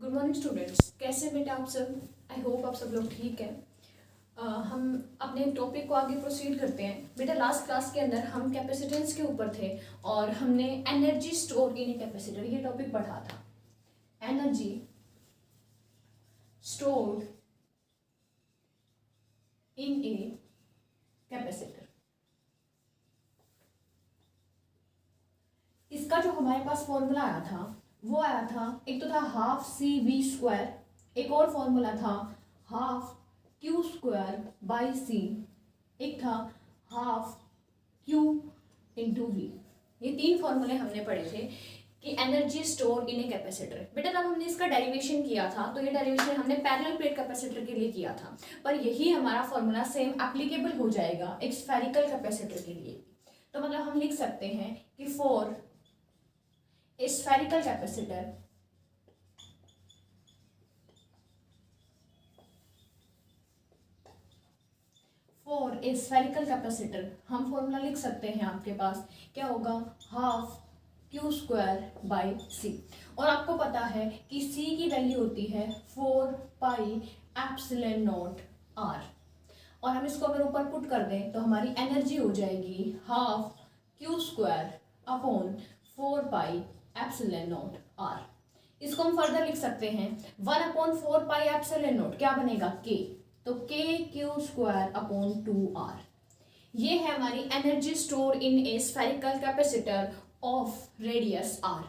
Good morning students, कैसे बेटा आप सब। आई होप आप सब लोग ठीक हैं। हम अपने टॉपिक को आगे प्रोसीड करते हैं। बेटा लास्ट क्लास के अंदर हम कैपेसिटेंस के ऊपर थे और हमने energy store in a capacitor ये टॉपिक पढ़ा था। Energy stored in a capacitor, इसका जो हमारे पास फॉर्मूला आया था वो आया था, एक तो था हाफ सी वी स्क्वायर, एक और फॉर्मूला था हाफ क्यू स्क्वायर बाई सी, एक था हाफ क्यू इंटू वी। ये तीन फॉर्मूले हमने पढ़े थे कि energy store in a capacitor. बेटा जब हमने इसका डेरिवेशन किया था तो ये डेरिवेशन हमने पैरेलल प्लेट कैपेसिटर के लिए किया था, पर यही हमारा फॉर्मूला सेम एप्लीकेबल हो जाएगा एक स्फेरिकल कैपेसिटर के लिए। तो मतलब हम लिख सकते हैं कि फॉर a spherical capacitor हम फॉर्मूला लिख सकते हैं, आपके पास क्या होगा, हाफ क्यू स्क्वायर बाई सी। और आपको पता है कि सी की वैल्यू होती है 4 पाई एप्सिलॉन नॉट आर, और हम इसको अगर ऊपर पुट कर दें तो हमारी एनर्जी हो जाएगी half Q square upon 4 pi epsilon naught R. इसको हम फर्दर लिख सकते हैं 1/4 पाई एप्सिलॉन नॉट क्या बनेगा, के, तो के क्यू स्क्वायर अपॉन 2r। ये है हमारी energy store in A spherical capacitor of radius r,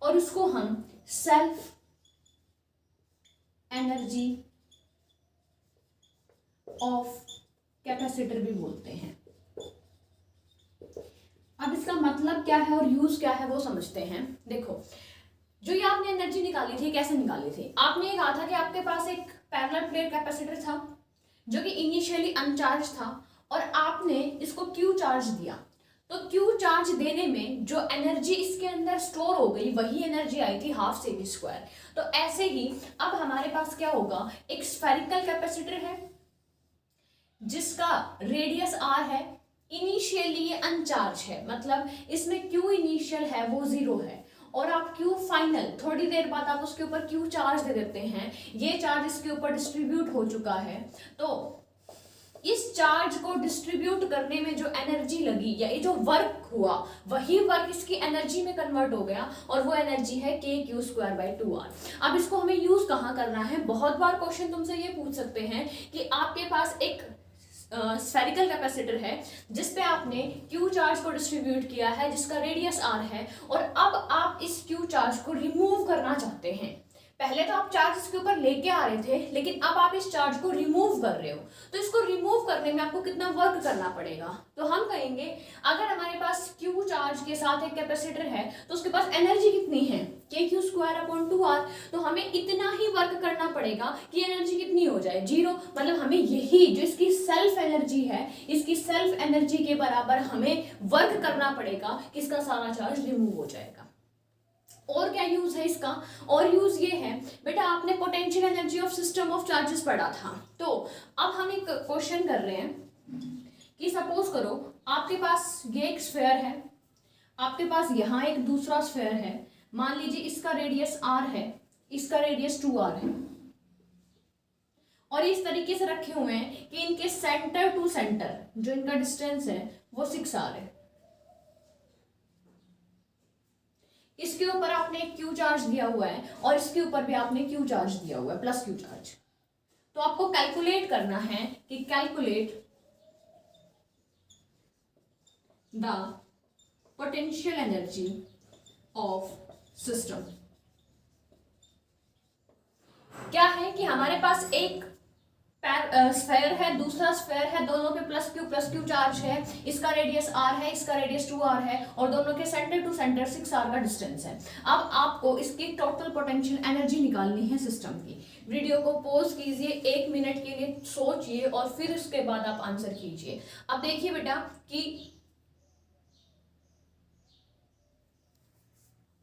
और उसको हम सेल्फ एनर्जी ऑफ कैपेसिटर भी बोलते हैं। अब इसका मतलब क्या है और यूज क्या है वो समझते हैं। देखो, जो ये आपने एनर्जी निकाली थी कैसे निकाली थी, आपने ये कहा था कि आपके पास एक पैरेलल प्लेट कैपेसिटर था जो कि इनिशियली अनचार्ज था और आपने इसको क्यू चार्ज दिया। तो क्यू चार्ज देने में जो एनर्जी इसके अंदर स्टोर हो गई वही एनर्जी आई थी हाफ सी वी स्क्वायर। तो ऐसे ही अब हमारे पास क्या होगा, एक स्फेरिकल कैपेसिटर है जिसका रेडियस आर है, इनिशियली ये अनचार्ज है, मतलब इसमें क्यू इनिशियल है वो 0 है, और आप क्यू फाइनल थोड़ी देर बाद आप उसके ऊपर क्यू चार्ज दे देते हैं, ये चार्ज इसके ऊपर डिस्ट्रीब्यूट हो चुका है। तो इस चार्ज को डिस्ट्रीब्यूट करने में जो एनर्जी लगी या ये जो वर्क हुआ वही वर्क इसकी एनर्जी में कन्वर्ट हो गया, और वो एनर्जी है के क्यू स्क्वायर बाई 2r। अब इसको हमें यूज कहाँ करना है, बहुत बार क्वेश्चन तुमसे ये पूछ सकते हैं कि आपके पास एक स्फेरिकल कैपेसिटर है जिस पे आपने क्यू चार्ज को डिस्ट्रीब्यूट किया है जिसका रेडियस r है, और अब आप इस क्यू चार्ज को रिमूव करना चाहते हैं। पहले तो आप चार्ज इसके ऊपर लेके आ रहे थे, लेकिन अब आप इस चार्ज को रिमूव कर रहे हो, तो इसको रिमूव करने में आपको कितना वर्क करना पड़ेगा। तो हम कहेंगे अगर हमारे पास क्यू चार्ज के साथ एक कैपेसिटर है तो उसके पास एनर्जी कितनी है, के क्यू स्क्वायर अपॉन 2r, तो हमें इतना ही वर्क करना पड़ेगा कि एनर्जी कितनी हो जाए, 0। मतलब हमें यही जो इसकी सेल्फ एनर्जी है, इसकी सेल्फ एनर्जी के बराबर हमें वर्क करना पड़ेगा कि इसका सारा चार्ज रिमूव हो जाएगा। और क्या यूज है इसका, और यूज ये है बेटा, आपने potential energy of system of charges पढ़ा था। तो अब हम एक क्वेश्चन कर रहे हैं कि सपोज करो आपके पास ये एक स्फीयर है, आपके पास यहाँ एक दूसरा स्फीयर है, मान लीजिए इसका रेडियस r है, इसका रेडियस 2r है, और इस तरीके से रखे हुए हैं कि इनके सेंटर टू सेंटर जो इनका डिस्टेंस है वो 6r है। इसके ऊपर आपने क्यू चार्ज दिया हुआ है और इसके ऊपर भी आपने क्यू चार्ज दिया हुआ है, प्लस क्यू चार्ज। तो आपको कैलकुलेट करना है कि calculate the potential energy of system. क्या है कि हमारे पास एक स्फेयर है, दूसरा स्फेयर है, दोनों पे प्लस क्यू चार्ज है, इसका रेडियस r है, इसका रेडियस 2r है, और दोनों के सेंटर टू सेंटर 6r का डिस्टेंस है। अब आपको इसकी टोटल पोटेंशियल एनर्जी निकालनी है सिस्टम की। वीडियो को पॉज कीजिए, 1 मिनट के लिए सोचिए और फिर उसके बाद आप आंसर कीजिए। अब देखिए बेटा कि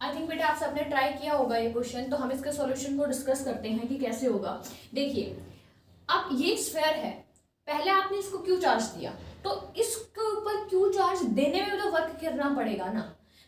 आई थिंक बेटा आप सबने ट्राई किया होगा ये क्वेश्चन, तो हम इसके सॉल्यूशन को डिस्कस करते हैं कि कैसे होगा। देखिए, अब ये स्फीयर है, पहले आपने इसको क्यू चार्ज दिया, तो इसके ऊपर क्यू चार्ज देने में तो वर्क करना पड़ेगा ना।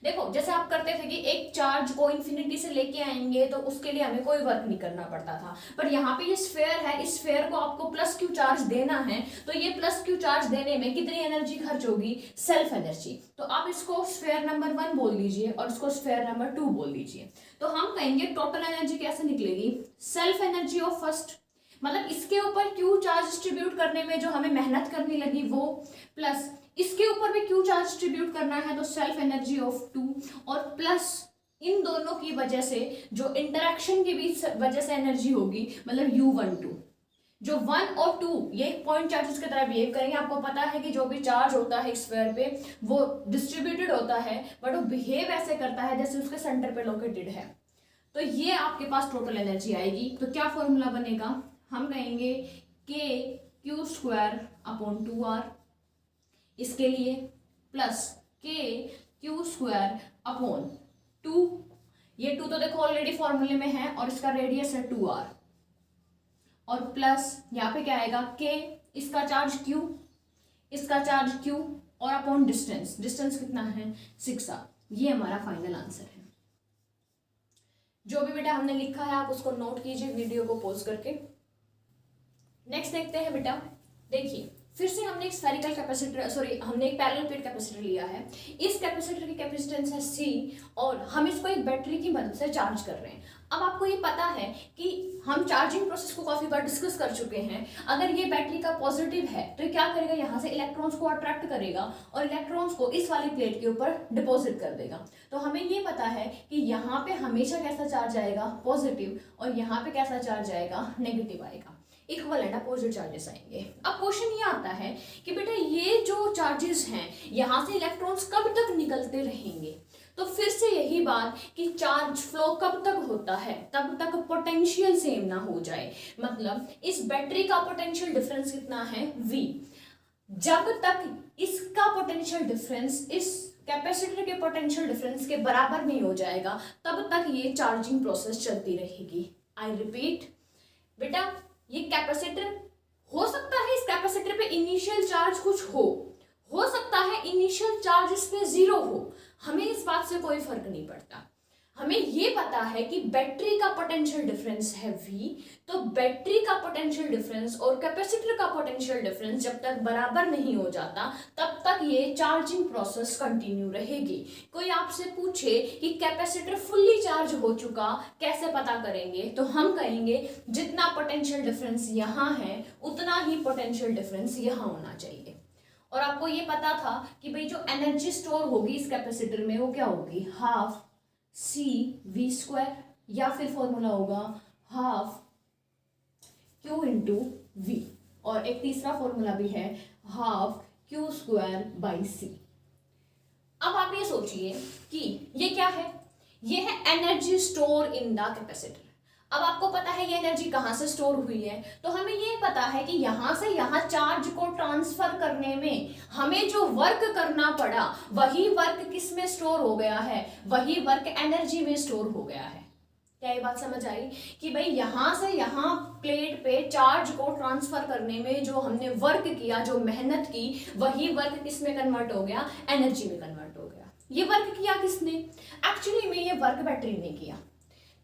देखो जैसे आप करते थे कि एक चार्ज को इन्फिनिटी से लेके आएंगे तो उसके लिए हमें कोई वर्क नहीं करना पड़ता था, पर यहाँ पे ये स्फेयर है, इस स्फेयर को आपको प्लस क्यू चार्ज देना है, तो ये प्लस क्यू चार्ज देने में कितनी एनर्जी खर्च होगी, सेल्फ एनर्जी। तो आप इसको स्फेयर नंबर 1 बोल दीजिए और इसको स्फेयर नंबर 2 बोल दीजिए। तो हम कहेंगे टोटल एनर्जी कैसे निकलेगी, सेल्फ एनर्जी ऑफ फर्स्ट, मतलब इसके ऊपर क्यू चार्ज डिस्ट्रीब्यूट करने में जो हमें मेहनत करनी लगी वो, प्लस इसके ऊपर भी क्यू चार्ज डिस्ट्रीब्यूट करना है तो सेल्फ एनर्जी ऑफ 2, और प्लस इन दोनों की वजह से जो इंटरेक्शन की भी वजह से एनर्जी होगी, मतलब U12, जो 1 और 2 ये पॉइंट चार्जेस की तरह बिहेव करेंगे। आपको पता है कि जो भी चार्ज होता है स्फीयर पे वो डिस्ट्रीब्यूटेड होता है, बट वो बिहेव ऐसे करता है जैसे उसके सेंटर पे लोकेटेड है। तो ये आपके पास टोटल एनर्जी आएगी। तो क्या फॉर्मूला बनेगा, हम कहेंगे KQ²/2R इसके लिए, प्लस KQ²/2, ये 2 तो देखो ऑलरेडी फॉर्मूले में है और इसका रेडियस है 2R, और प्लस यहाँ पे क्या आएगा K, इसका चार्ज Q, इसका चार्ज Q, और अपॉन डिस्टेंस, डिस्टेंस कितना है 6R। ये हमारा फाइनल आंसर है। जो भी बेटा हमने लिखा है आप उसको नोट कीजिए वीडियो को पॉज करके। नेक्स्ट देखते हैं बेटा, देखिए फिर से हमने एक स्फेरिकल कैपेसिटर, हमने एक पैरेलल प्लेट कैपेसिटर लिया है। इस कैपेसिटर की कैपेसिटेंस है C और हम इसको एक बैटरी की मदद से चार्ज कर रहे हैं। अब आपको ये पता है कि हम चार्जिंग प्रोसेस को काफी बार डिस्कस कर चुके हैं। अगर ये बैटरी का पॉजिटिव है तो ये क्या करेगा, यहाँ से इलेक्ट्रॉन्स को अट्रैक्ट करेगा और इलेक्ट्रॉन्स को इस वाली प्लेट के ऊपर डिपॉजिट कर देगा। तो हमें ये पता है कि यहाँ पे हमेशा कैसा चार्ज आएगा, पॉजिटिव, और यहाँ पे कैसा चार्ज आएगा, नेगेटिव आएगा, इक्वलेंट अपोजिट चार्जेस आएंगे। अब क्वेश्चन ये आता है कि बेटा ये जो चार्जेस हैं यहाँ से इलेक्ट्रॉन्स कब तक निकलते रहेंगे। तो फिर से यही बात कि चार्ज फ्लो कब तक होता है, तब तक पोटेंशियल सेम ना हो जाए। मतलब इस बैटरी का पोटेंशियल डिफरेंस कितना है, V। जब तक इसका पोटेंशियल डिफरेंस इस कैपेसिटर के पोटेंशियल डिफरेंस के बराबर नहीं हो जाएगा तब तक ये चार्जिंग प्रोसेस चलती रहेगी। आई रिपीट बेटा, ये कैपेसिटर हो सकता है इस कैपेसिटर पे इनिशियल चार्ज कुछ हो सकता है इनिशियल चार्ज इस पे 0 हो, हमें इस बात से कोई फर्क नहीं पड़ता। हमें ये पता है कि बैटरी का पोटेंशियल डिफरेंस है V, तो बैटरी का पोटेंशियल डिफरेंस और कैपेसिटर का पोटेंशियल डिफरेंस जब तक बराबर नहीं हो जाता तब तक ये चार्जिंग प्रोसेस कंटिन्यू रहेगी। कोई आपसे पूछे कि कैपेसिटर फुल्ली चार्ज हो चुका कैसे पता करेंगे, तो हम कहेंगे जितना पोटेंशियल डिफरेंस यहाँ है उतना ही पोटेंशियल डिफरेंस यहाँ होना चाहिए। और आपको ये पता था कि भाई जो एनर्जी स्टोर होगी इस कैपेसिटर में वो क्या होगी, ½ CV², या फिर फॉर्मूला होगा ½ Q×V, और एक तीसरा फॉर्मूला भी है ½ Q²/C। अब आप ये सोचिए कि ये क्या है, ये है energy store in the capacitor. अब आपको पता है ये एनर्जी कहाँ से स्टोर हुई है, तो हमें ये पता है कि यहाँ से यहाँ चार्ज को ट्रांसफर करने में हमें जो वर्क करना पड़ा वही वर्क किस में स्टोर हो गया है, वही वर्क एनर्जी में स्टोर हो गया है। क्या ये बात समझ आई कि भाई यहाँ से यहाँ प्लेट पे चार्ज को ट्रांसफर करने में जो हमने वर्क किया, जो मेहनत की, वही वर्क किस में कन्वर्ट हो गया, एनर्जी में कन्वर्ट हो गया। ये वर्क किया किसने, एक्चुअली में ये वर्क बैटरी ने किया।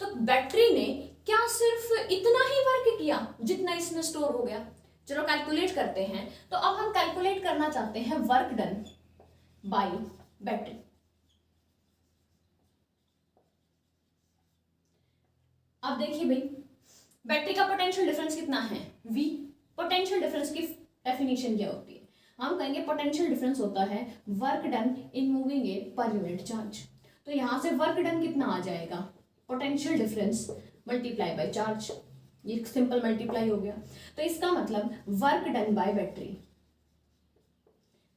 तो बैटरी ने क्या सिर्फ इतना ही वर्क किया जितना इसमें स्टोर हो गया। चलो कैलकुलेट करते हैं। तो अब हम कैलकुलेट करना चाहते हैं वर्क डन बाय बैटरी। अब देखिए भाई बैटरी का पोटेंशियल डिफरेंस कितना है, V। पोटेंशियल डिफरेंस की डेफिनेशन क्या होती है, हम कहेंगे पोटेंशियल डिफरेंस होता है work done in moving A per unit charge. तो यहां से वर्क डन कितना आ जाएगा, potential difference multiply by charge, ये सिंपल मल्टीप्लाई हो गया। तो इसका मतलब वर्क डन बाय बैटरी।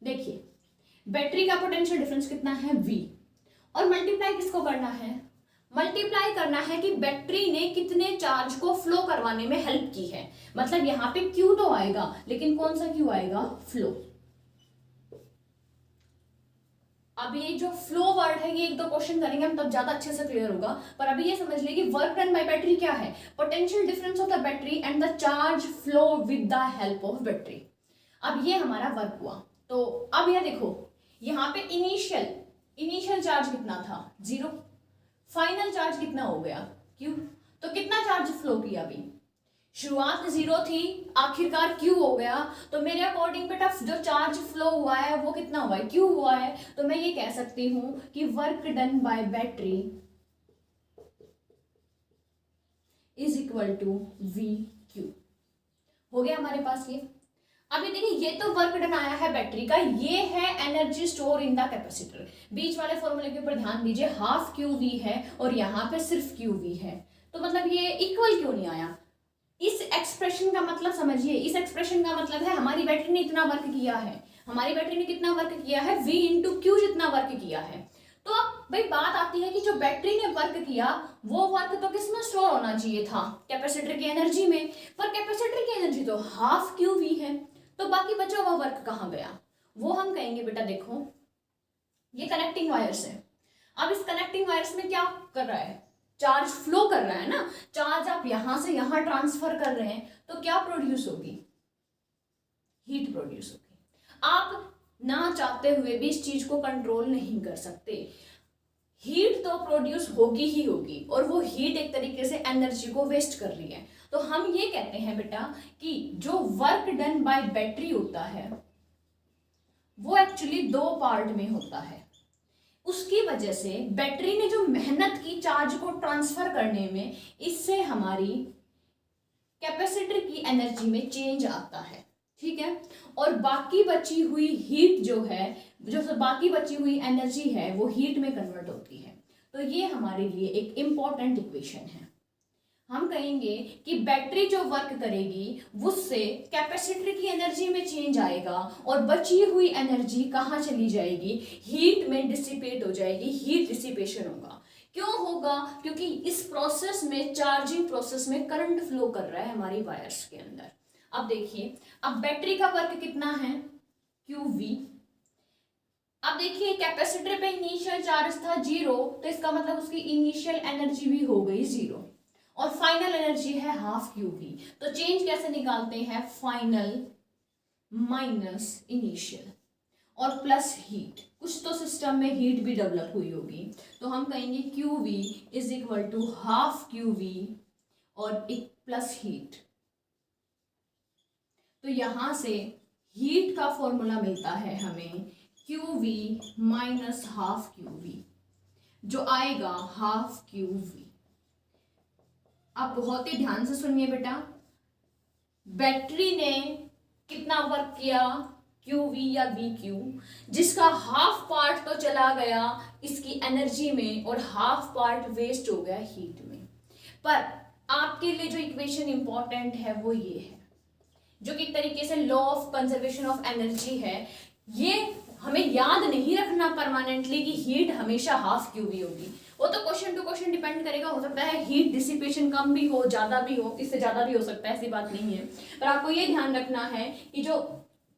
देखिए बैटरी का पोटेंशियल डिफरेंस कितना है, V, और मल्टीप्लाई किसको करना है, मल्टीप्लाई करना है कि बैटरी ने कितने चार्ज को फ्लो करवाने में हेल्प की है। मतलब यहाँ पे Q तो आएगा लेकिन कौन सा Q आएगा, फ्लो। अब ये जो फ्लो वर्ड है ये एक दो क्वेश्चन करेंगे हम तब ज्यादा अच्छे से क्लियर होगा, पर अभी ये समझ लीजिए कि वर्क डन बाय बैटरी क्या है, potential difference of the battery and the charge flow with the help of battery. अब ये हमारा वर्क हुआ। तो अब ये देखो यहाँ पे इनिशियल चार्ज कितना था 0, फाइनल चार्ज कितना हो गया Q। तो कितना चार्ज फ्लो किया अभी, शुरुआत 0 थी, आखिरकार Q हो गया। तो मेरे अकॉर्डिंग बेटा जो चार्ज फ्लो हुआ है वो कितना हुआ है, Q हुआ है। तो मैं ये कह सकती हूं कि work done by battery is equal to VQ। हो गया हमारे पास ये। अभी देखिए ये तो वर्क डन आया है बैटरी का, ये है energy store in the capacitor. बीच वाले फॉर्मूले के ऊपर ध्यान दीजिए, हाफ QV है और यहाँ पे सिर्फ QV है, तो मतलब ये इक्वल क्यों नहीं आया। इस एक्सप्रेशन का मतलब समझिए, इस एक्सप्रेशन का मतलब है हमारी बैटरी ने इतना वर्क किया है, हमारी बैटरी ने कितना वर्क किया है, V इंटू क्यू जितना वर्क किया है। तो अब भाई बात आती है कि जो बैटरी ने वर्क किया वो वर्क तो किस में स्टोर होना चाहिए था, कैपेसिटर की एनर्जी में, पर कैपेसिटर की एनर्जी तो हाफ QV है, तो बाकी बचा हुआ वर्क कहाँ गया, वो हम कहेंगे बेटा देखो ये कनेक्टिंग वायर्स है। अब इस कनेक्टिंग वायर्स में क्या कर रहा है, चार्ज फ्लो कर रहा है ना, चार्ज आप यहां से यहां ट्रांसफर कर रहे हैं, तो क्या प्रोड्यूस होगी, हीट प्रोड्यूस होगी। आप ना चाहते हुए भी इस चीज को कंट्रोल नहीं कर सकते, हीट तो प्रोड्यूस होगी ही होगी, और वो हीट एक तरीके से एनर्जी को वेस्ट कर रही है। तो हम ये कहते हैं बेटा कि जो वर्क डन बाय बैटरी होता है वो एक्चुअली 2 पार्ट में होता है। उसकी वजह से बैटरी ने जो मेहनत की चार्ज को ट्रांसफर करने में, इससे हमारी कैपेसिटर की एनर्जी में चेंज आता है, ठीक है। और बाकी बची हुई हीट जो है, जो बाकी बची हुई एनर्जी है वो हीट में कन्वर्ट होती है। तो ये हमारे लिए एक इम्पॉर्टेंट इक्वेशन है। हम कहेंगे कि बैटरी जो वर्क करेगी उससे कैपेसिटर की एनर्जी में चेंज आएगा और बची हुई एनर्जी कहाँ चली जाएगी, हीट में डिसिपेट हो जाएगी, हीट डिसिपेशन होगा। क्यों होगा, क्योंकि इस प्रोसेस में, चार्जिंग प्रोसेस में करंट फ्लो कर रहा है हमारी वायर्स के अंदर। अब देखिए, अब बैटरी का वर्क कितना है QV। अब देखिए कैपेसिटर पे इनिशियल चार्ज था 0, तो इसका मतलब उसकी इनिशियल एनर्जी भी हो गई 0 और फाइनल एनर्जी है हाफ QV। तो चेंज कैसे निकालते हैं, फाइनल माइनस इनिशियल और प्लस हीट, कुछ तो सिस्टम में हीट भी डेवलप हुई होगी, तो हम कहेंगे QV is equal to half QV और एक प्लस हीट। तो यहां से हीट का फॉर्मूला मिलता है हमें QV माइनस हाफ QV, जो आएगा हाफ QV। आप बहुत ही ध्यान से सुनिए बेटा, बैटरी ने कितना वर्क किया QV या VQ, जिसका हाफ पार्ट तो चला गया इसकी एनर्जी में और हाफ पार्ट वेस्ट हो गया हीट में। पर आपके लिए जो इक्वेशन इंपॉर्टेंट है वो ये है, जो कि एक तरीके से law of conservation of energy है। ये हमें याद नहीं रखना परमानेंटली कि हीट हमेशा हाफ QV होगी, वो तो क्वेश्चन टू क्वेश्चन डिपेंड करेगा। हो सकता है हीट डिसिपेशन कम भी हो, ज़्यादा भी हो, इससे ज़्यादा भी हो सकता है, ऐसी बात नहीं है। पर आपको ये ध्यान रखना है कि जो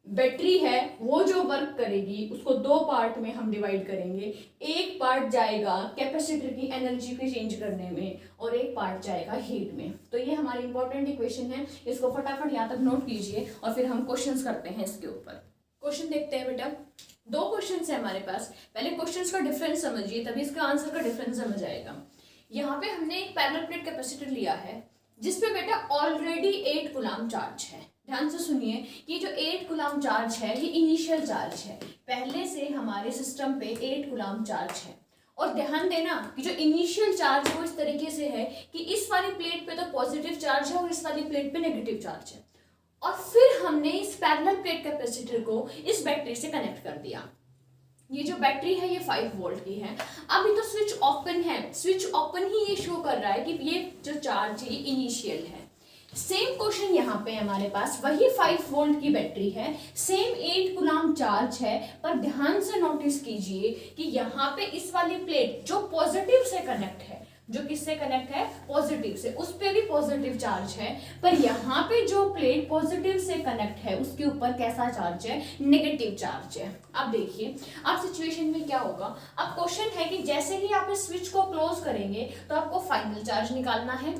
बैटरी है वो जो वर्क करेगी उसको 2 पार्ट में हम डिवाइड करेंगे। एक पार्ट जाएगा कैपेसिटर की एनर्जी को चेंज करने में और एक पार्ट जाएगा हीट में। तो ये हमारी इंपॉर्टेंट इक्वेशन है, इसको फटाफट यहाँ तक नोट कीजिए और फिर हम क्वेश्चंस करते हैं इसके ऊपर। क्वेश्चन देखते हैं बेटा, 2 क्वेश्चंस है हमारे पास। पहले क्वेश्चंस का डिफरेंस समझिए, तभी इसका आंसर का डिफरेंस समझ आएगा। यहाँ पे हमने एक पैरेलल प्लेट कैपेसिटर लिया है जिसपे बेटा ऑलरेडी 8 कूलम चार्ज है। ध्यान से सुनिए कि जो 8 कूलम चार्ज है ये इनिशियल चार्ज है, पहले से हमारे सिस्टम पे 8 कूलम चार्ज है। और ध्यान देना कि जो इनिशियल चार्ज है वो इस तरीके से है कि इस वाली प्लेट पे तो पॉजिटिव चार्ज है और इस वाली प्लेट पे नेगेटिव चार्ज है। और फिर हमने इस पैरेलल प्लेट कैपेसिटर को इस बैटरी से कनेक्ट कर दिया। ये जो बैटरी है ये 5 वोल्ट की है। अभी तो स्विच ओपन है, स्विच ओपन ही ये शो कर रहा है कि ये जो चार्ज है ये इनिशियल है। सेम क्वेश्चन यहाँ पे हमारे पास, वही 5 वोल्ट की बैटरी है, सेम 8 कूलम चार्ज है, पर ध्यान से नोटिस कीजिए कि यहाँ पे इस वाली प्लेट जो पॉजिटिव से कनेक्ट है, जो किससे कनेक्ट है, पॉजिटिव से, उस पे भी पॉजिटिव चार्ज है, पर यहाँ पे जो प्लेट पॉजिटिव से कनेक्ट है उसके ऊपर कैसा चार्ज है, नेगेटिव चार्ज है। अब देखिए अब सिचुएशन में क्या होगा। अब क्वेश्चन है कि जैसे ही आप इस स्विच को क्लोज करेंगे तो आपको फाइनल चार्ज निकालना है,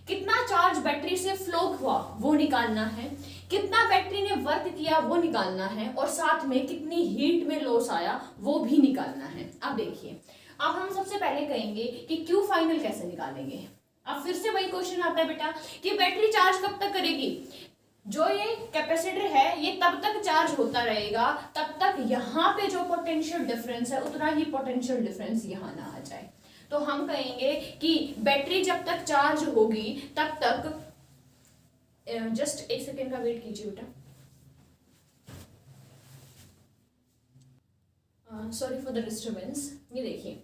कितना चार्ज बैटरी से फ्लो हुआ वो निकालना है, कितना बैटरी ने वर्क किया वो निकालना है, और साथ में कितनी हीट में लॉस आया वो भी निकालना है। अब देखिए, अब हम सबसे पहले कहेंगे कि क्यू फाइनल कैसे निकालेंगे। अब फिर से वही क्वेश्चन आता है बेटा कि बैटरी चार्ज कब तक करेगी। जो ये कैपेसिटर है ये तब तक चार्ज होता रहेगा तब तक यहाँ पे जो पोटेंशियल डिफरेंस है उतना ही पोटेंशियल डिफरेंस यहाँ ना आ जाए। तो हम कहेंगे कि बैटरी जब तक चार्ज होगी तब तक, जस्ट एक सेकेंड का वेट कीजिए बेटा, सॉरी फॉर द डिस्टर्बेंस। ये देखिए,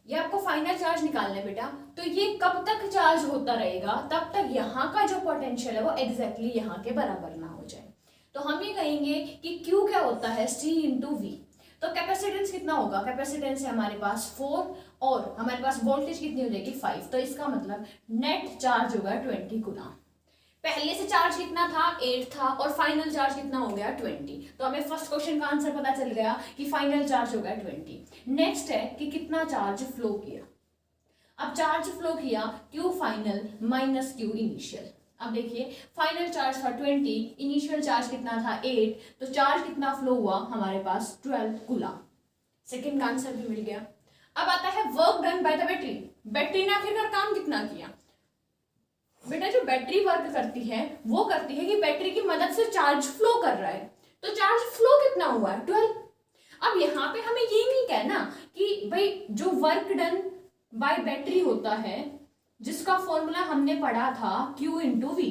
ये आपको फाइनल चार्ज निकालना है बेटा, तो ये कब तक चार्ज होता रहेगा तब तक यहाँ का जो पोटेंशियल है वो एग्जैक्टली यहाँ के बराबर ना हो जाए। तो हम ये कहेंगे कि Q क्या होता है, C इंटू वी। तो कैपेसिटेंस कितना होगा, कैपेसिटेंस है हमारे पास 4 और हमारे पास वोल्टेज कितनी हो जाएगी 5, तो इसका मतलब नेट चार्ज होगा 20 गुना। पहले से चार्ज कितना था 8 था और फाइनल चार्ज कितना हो गया 20। तो हमें फर्स्ट क्वेश्चन का आंसर पता चल गया कि फाइनल चार्ज हो गया 20। नेक्स्ट है कि कितना चार्ज फ्लो किया। अब चार्ज फ्लो किया Q final minus Q initial. अब देखिए, फाइनल चार्ज था 20, इनिशियल चार्ज कितना था 8, तो चार्ज कितना फ्लो हुआ हमारे पास 12 कूलम। सेकेंड का आंसर भी मिल गया। अब आता है work done by the battery. Battery ने आखिरकार काम कितना किया। बेटा जो बैटरी वर्क करती है वो करती है कि बैटरी की मदद से चार्ज फ्लो कर रहा है, तो चार्ज फ्लो कितना हुआ है 12। अब यहाँ पे हमें ये नहीं कहना कि भाई जो वर्क डन बाय बैटरी होता है जिसका फॉर्मूला हमने पढ़ा था Q इंटू वी,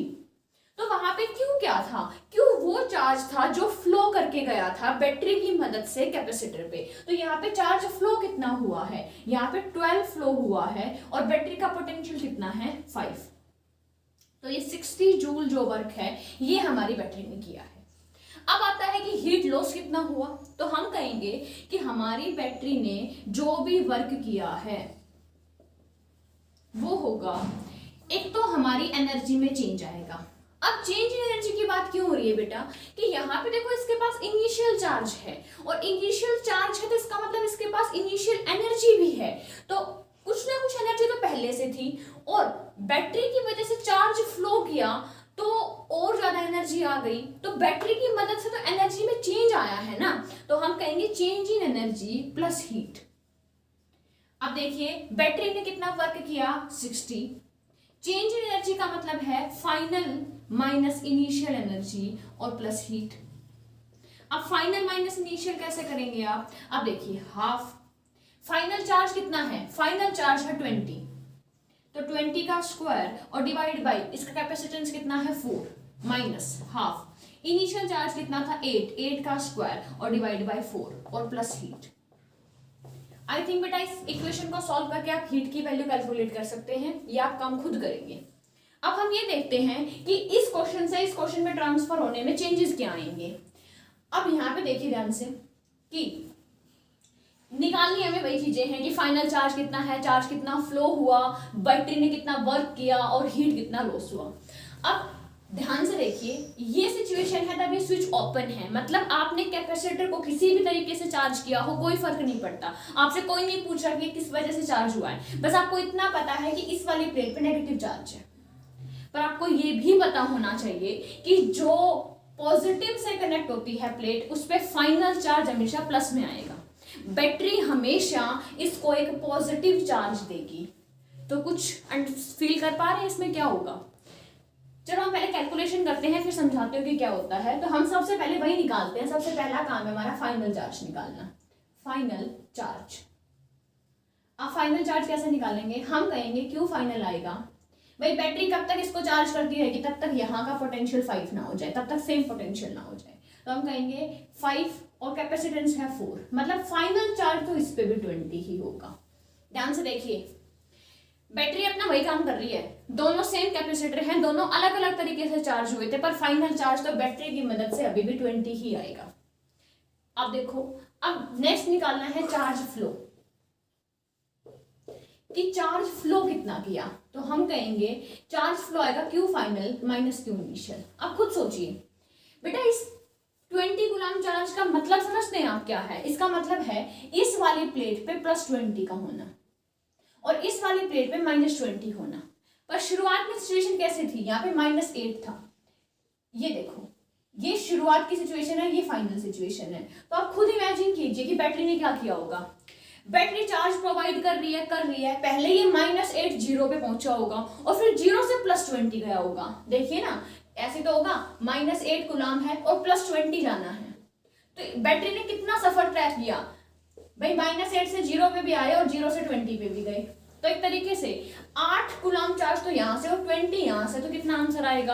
तो वहां पे Q क्या था, Q वो चार्ज था जो फ्लो करके गया था बैटरी की मदद से कैपेसिटर पे। तो यहाँ पे चार्ज फ्लो कितना हुआ है, यहाँ पे 12 फ्लो हुआ है और बैटरी का पोटेंशियल कितना है 5। तो ये 60 जूल जो वर्क है ये हमारी बैटरी ने किया है। अब आता है कि हीट लॉस कितना हुआ, तो हम कहेंगे कि हमारी बैटरी ने जो भी वर्क किया है वो होगा, एक तो हमारी एनर्जी में चेंज आएगा। अब चेंज इन एनर्जी की बात क्यों हो रही है बेटा, कि यहाँ पे देखो इसके पास इनिशियल चार्ज है और इनिशियल चार्ज है तो इसका मतलब इसके पास इनिशियल एनर्जी भी है। तो कुछ ना कुछ एनर्जी तो पहले से थी और बैटरी की वजह से चार्ज फ्लो किया तो और ज्यादा एनर्जी आ गई, तो बैटरी की मदद से तो एनर्जी में चेंज आया है ना, तो हम कहेंगे change in energy plus heat. अब देखिए, बैटरी ने कितना वर्क किया 60। चेंज इन एनर्जी का मतलब है फाइनल माइनस इनिशियल एनर्जी और प्लस हीट। अब फाइनल माइनस इनिशियल कैसे करेंगे आप, अब देखिए हाफ, फाइनल चार्ज कितना है, फाइनल चार्ज है 20, तो 20 का स्क्वायर और डिवाइड बाई इसका कैपेसिटेंस कितना है 4 माइनस हाफ, इनिशियल चार्ज कितना था 8 का स्क्वायर और डिवाइड बाई 4 और प्लस हीट। आई थिंक बेटा इस इक्वेशन को सॉल्व करके आप हीट की वैल्यू कैलकुलेट कर सकते हैं, ये आप काम खुद करेंगे। अब हम ये देखते हैं कि इस क्वेश्चन से इस क्वेश्चन में ट्रांसफर होने में चेंजेस क्या आएंगे। अब यहाँ पे देखिए ध्यान से कि निकालनी हमें वही चीजें हैं कि फाइनल चार्ज कितना है, चार्ज कितना फ्लो हुआ, बैटरी ने कितना वर्क किया और हीट कितना लॉस हुआ। अब ध्यान से देखिए, ये सिचुएशन है तभी स्विच ओपन है, मतलब आपने कैपेसिटर को किसी भी तरीके से चार्ज किया हो कोई फर्क नहीं पड़ता, आपसे कोई नहीं पूछ रहा कि किस वजह से चार्ज हुआ है, बस आपको इतना पता है कि इस वाली प्लेट पे नेगेटिव चार्ज है। पर आपको ये भी पता होना चाहिए कि जो पॉजिटिव से कनेक्ट होती है प्लेट उस पर फाइनल चार्ज हमेशा प्लस में आएगा। बैटरी हमेशा इसको एक पॉजिटिव चार्ज देगी। तो कुछ फील कर पा रहे हैं इसमें क्या होगा। चलो हम पहले कैलकुलेशन करते हैं फिर समझाते हो कि क्या होता है। तो हम सबसे पहले वही निकालते हैं, सबसे पहला काम है हमारा फाइनल चार्ज निकालना, फाइनल चार्ज। अब फाइनल चार्ज कैसे निकालेंगे, हम कहेंगे क्यू फाइनल आएगा, भाई बैटरी कब तक इसको चार्ज करती रहेगी तब तक यहाँ का पोटेंशियल 5 ना हो जाए, तब तक सेम पोटेंशियल ना हो जाए। तो हम कहेंगे 5 और कैपेसिटेंस है 4, मतलब फाइनल चार्ज तो इस पे भी 20 ही होगा। ध्यान से देखिए, बैटरी अपना वही काम कर रही है, दोनों सेम कैपेसिटर हैं, दोनों अलग अलग तरीके से चार्ज हुए थे, पर फाइनल चार्ज तो बैटरी की मदद से अभी भी 20 ही आएगा। अब देखो, अब नेक्स्ट निकालना है चार्ज फ्लो, कि चार्ज फ्लो कितना किया। तो हम कहेंगे चार्ज फ्लो आएगा Q final minus Q initial. अब खुद सोचिए बेटा, इस 20 कूलम चार्ज का मतलब समझते हैं आप क्या है। इसका मतलब है इस वाली प्लेट पे +20 का होना और इस वाली प्लेट पे -20 होना। पर शुरुआत में सिचुएशन कैसे थी, यहाँ पे -8 था। ये देखो, ये शुरुआत की सिचुएशन है, ये फाइनल सिचुएशन है। तो आप खुद इमेजिन कीजिए कि बैटरी ने क्या किया होगा। बैटरी चार्ज प्रोवाइड कर रही है, पहले ये -8 जीरो पे पहुंचा होगा और फिर 0 से +20 गया होगा। देखिए ना, ऐसे तो होगा, -8 कूलम है और +20 जाना है, तो बैटरी ने कितना सफर ट्रैक किया भाई, -8 से 0 पे भी आए और 0 से 20 पे भी गए। तो एक तरीके से 8 कूलम चार्ज तो यहाँ से और 20 यहाँ से, तो कितना आंसर आएगा,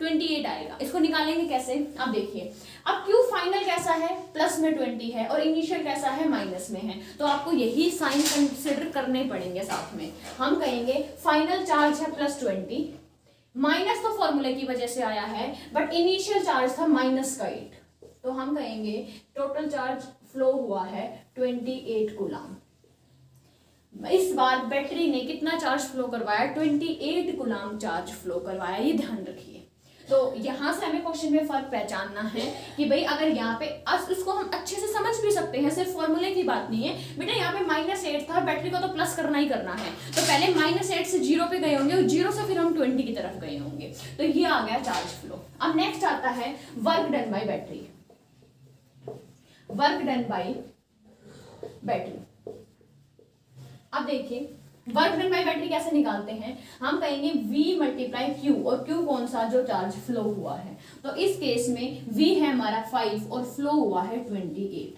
28 आएगा। इसको निकालेंगे कैसे, अब देखिए, अब क्यू फाइनल कैसा है, प्लस में 20 है और इनिशियल कैसा है, माइनस में है, तो आपको यही साइन कंसिडर करने पड़ेंगे साथ में। हम कहेंगे फाइनल चार्ज है +20, माइनस तो फॉर्मूले की वजह से आया है, बट इनिशियल चार्ज था -8, तो हम कहेंगे टोटल चार्ज फ्लो हुआ है 28 कूलम। इस बार बैटरी ने कितना चार्ज फ्लो करवाया, 28 कूलम चार्ज फ्लो करवाया, ये ध्यान रखिए। तो यहां से हमें क्वेश्चन में फर्क पहचानना है कि भाई अगर यहाँ पे इसको हम अच्छे से समझ भी सकते हैं, सिर्फ फॉर्मूले की बात नहीं है बेटा। यहाँ पे -8 था, बैटरी को तो प्लस करना ही करना है, तो पहले -8 से 0 पे गए होंगे और 0 से फिर हम 20 की तरफ गए होंगे, तो ये आ गया चार्ज फ्लो। अब नेक्स्ट आता है work done by battery. Work done by battery, अब देखिए वर्क डन बाय बैटरी कैसे निकालते हैं, हम कहेंगे V × Q, और Q कौन सा, जो चार्ज फ्लो हुआ है। तो इस केस में V है हमारा 5 और फ्लो हुआ है 28,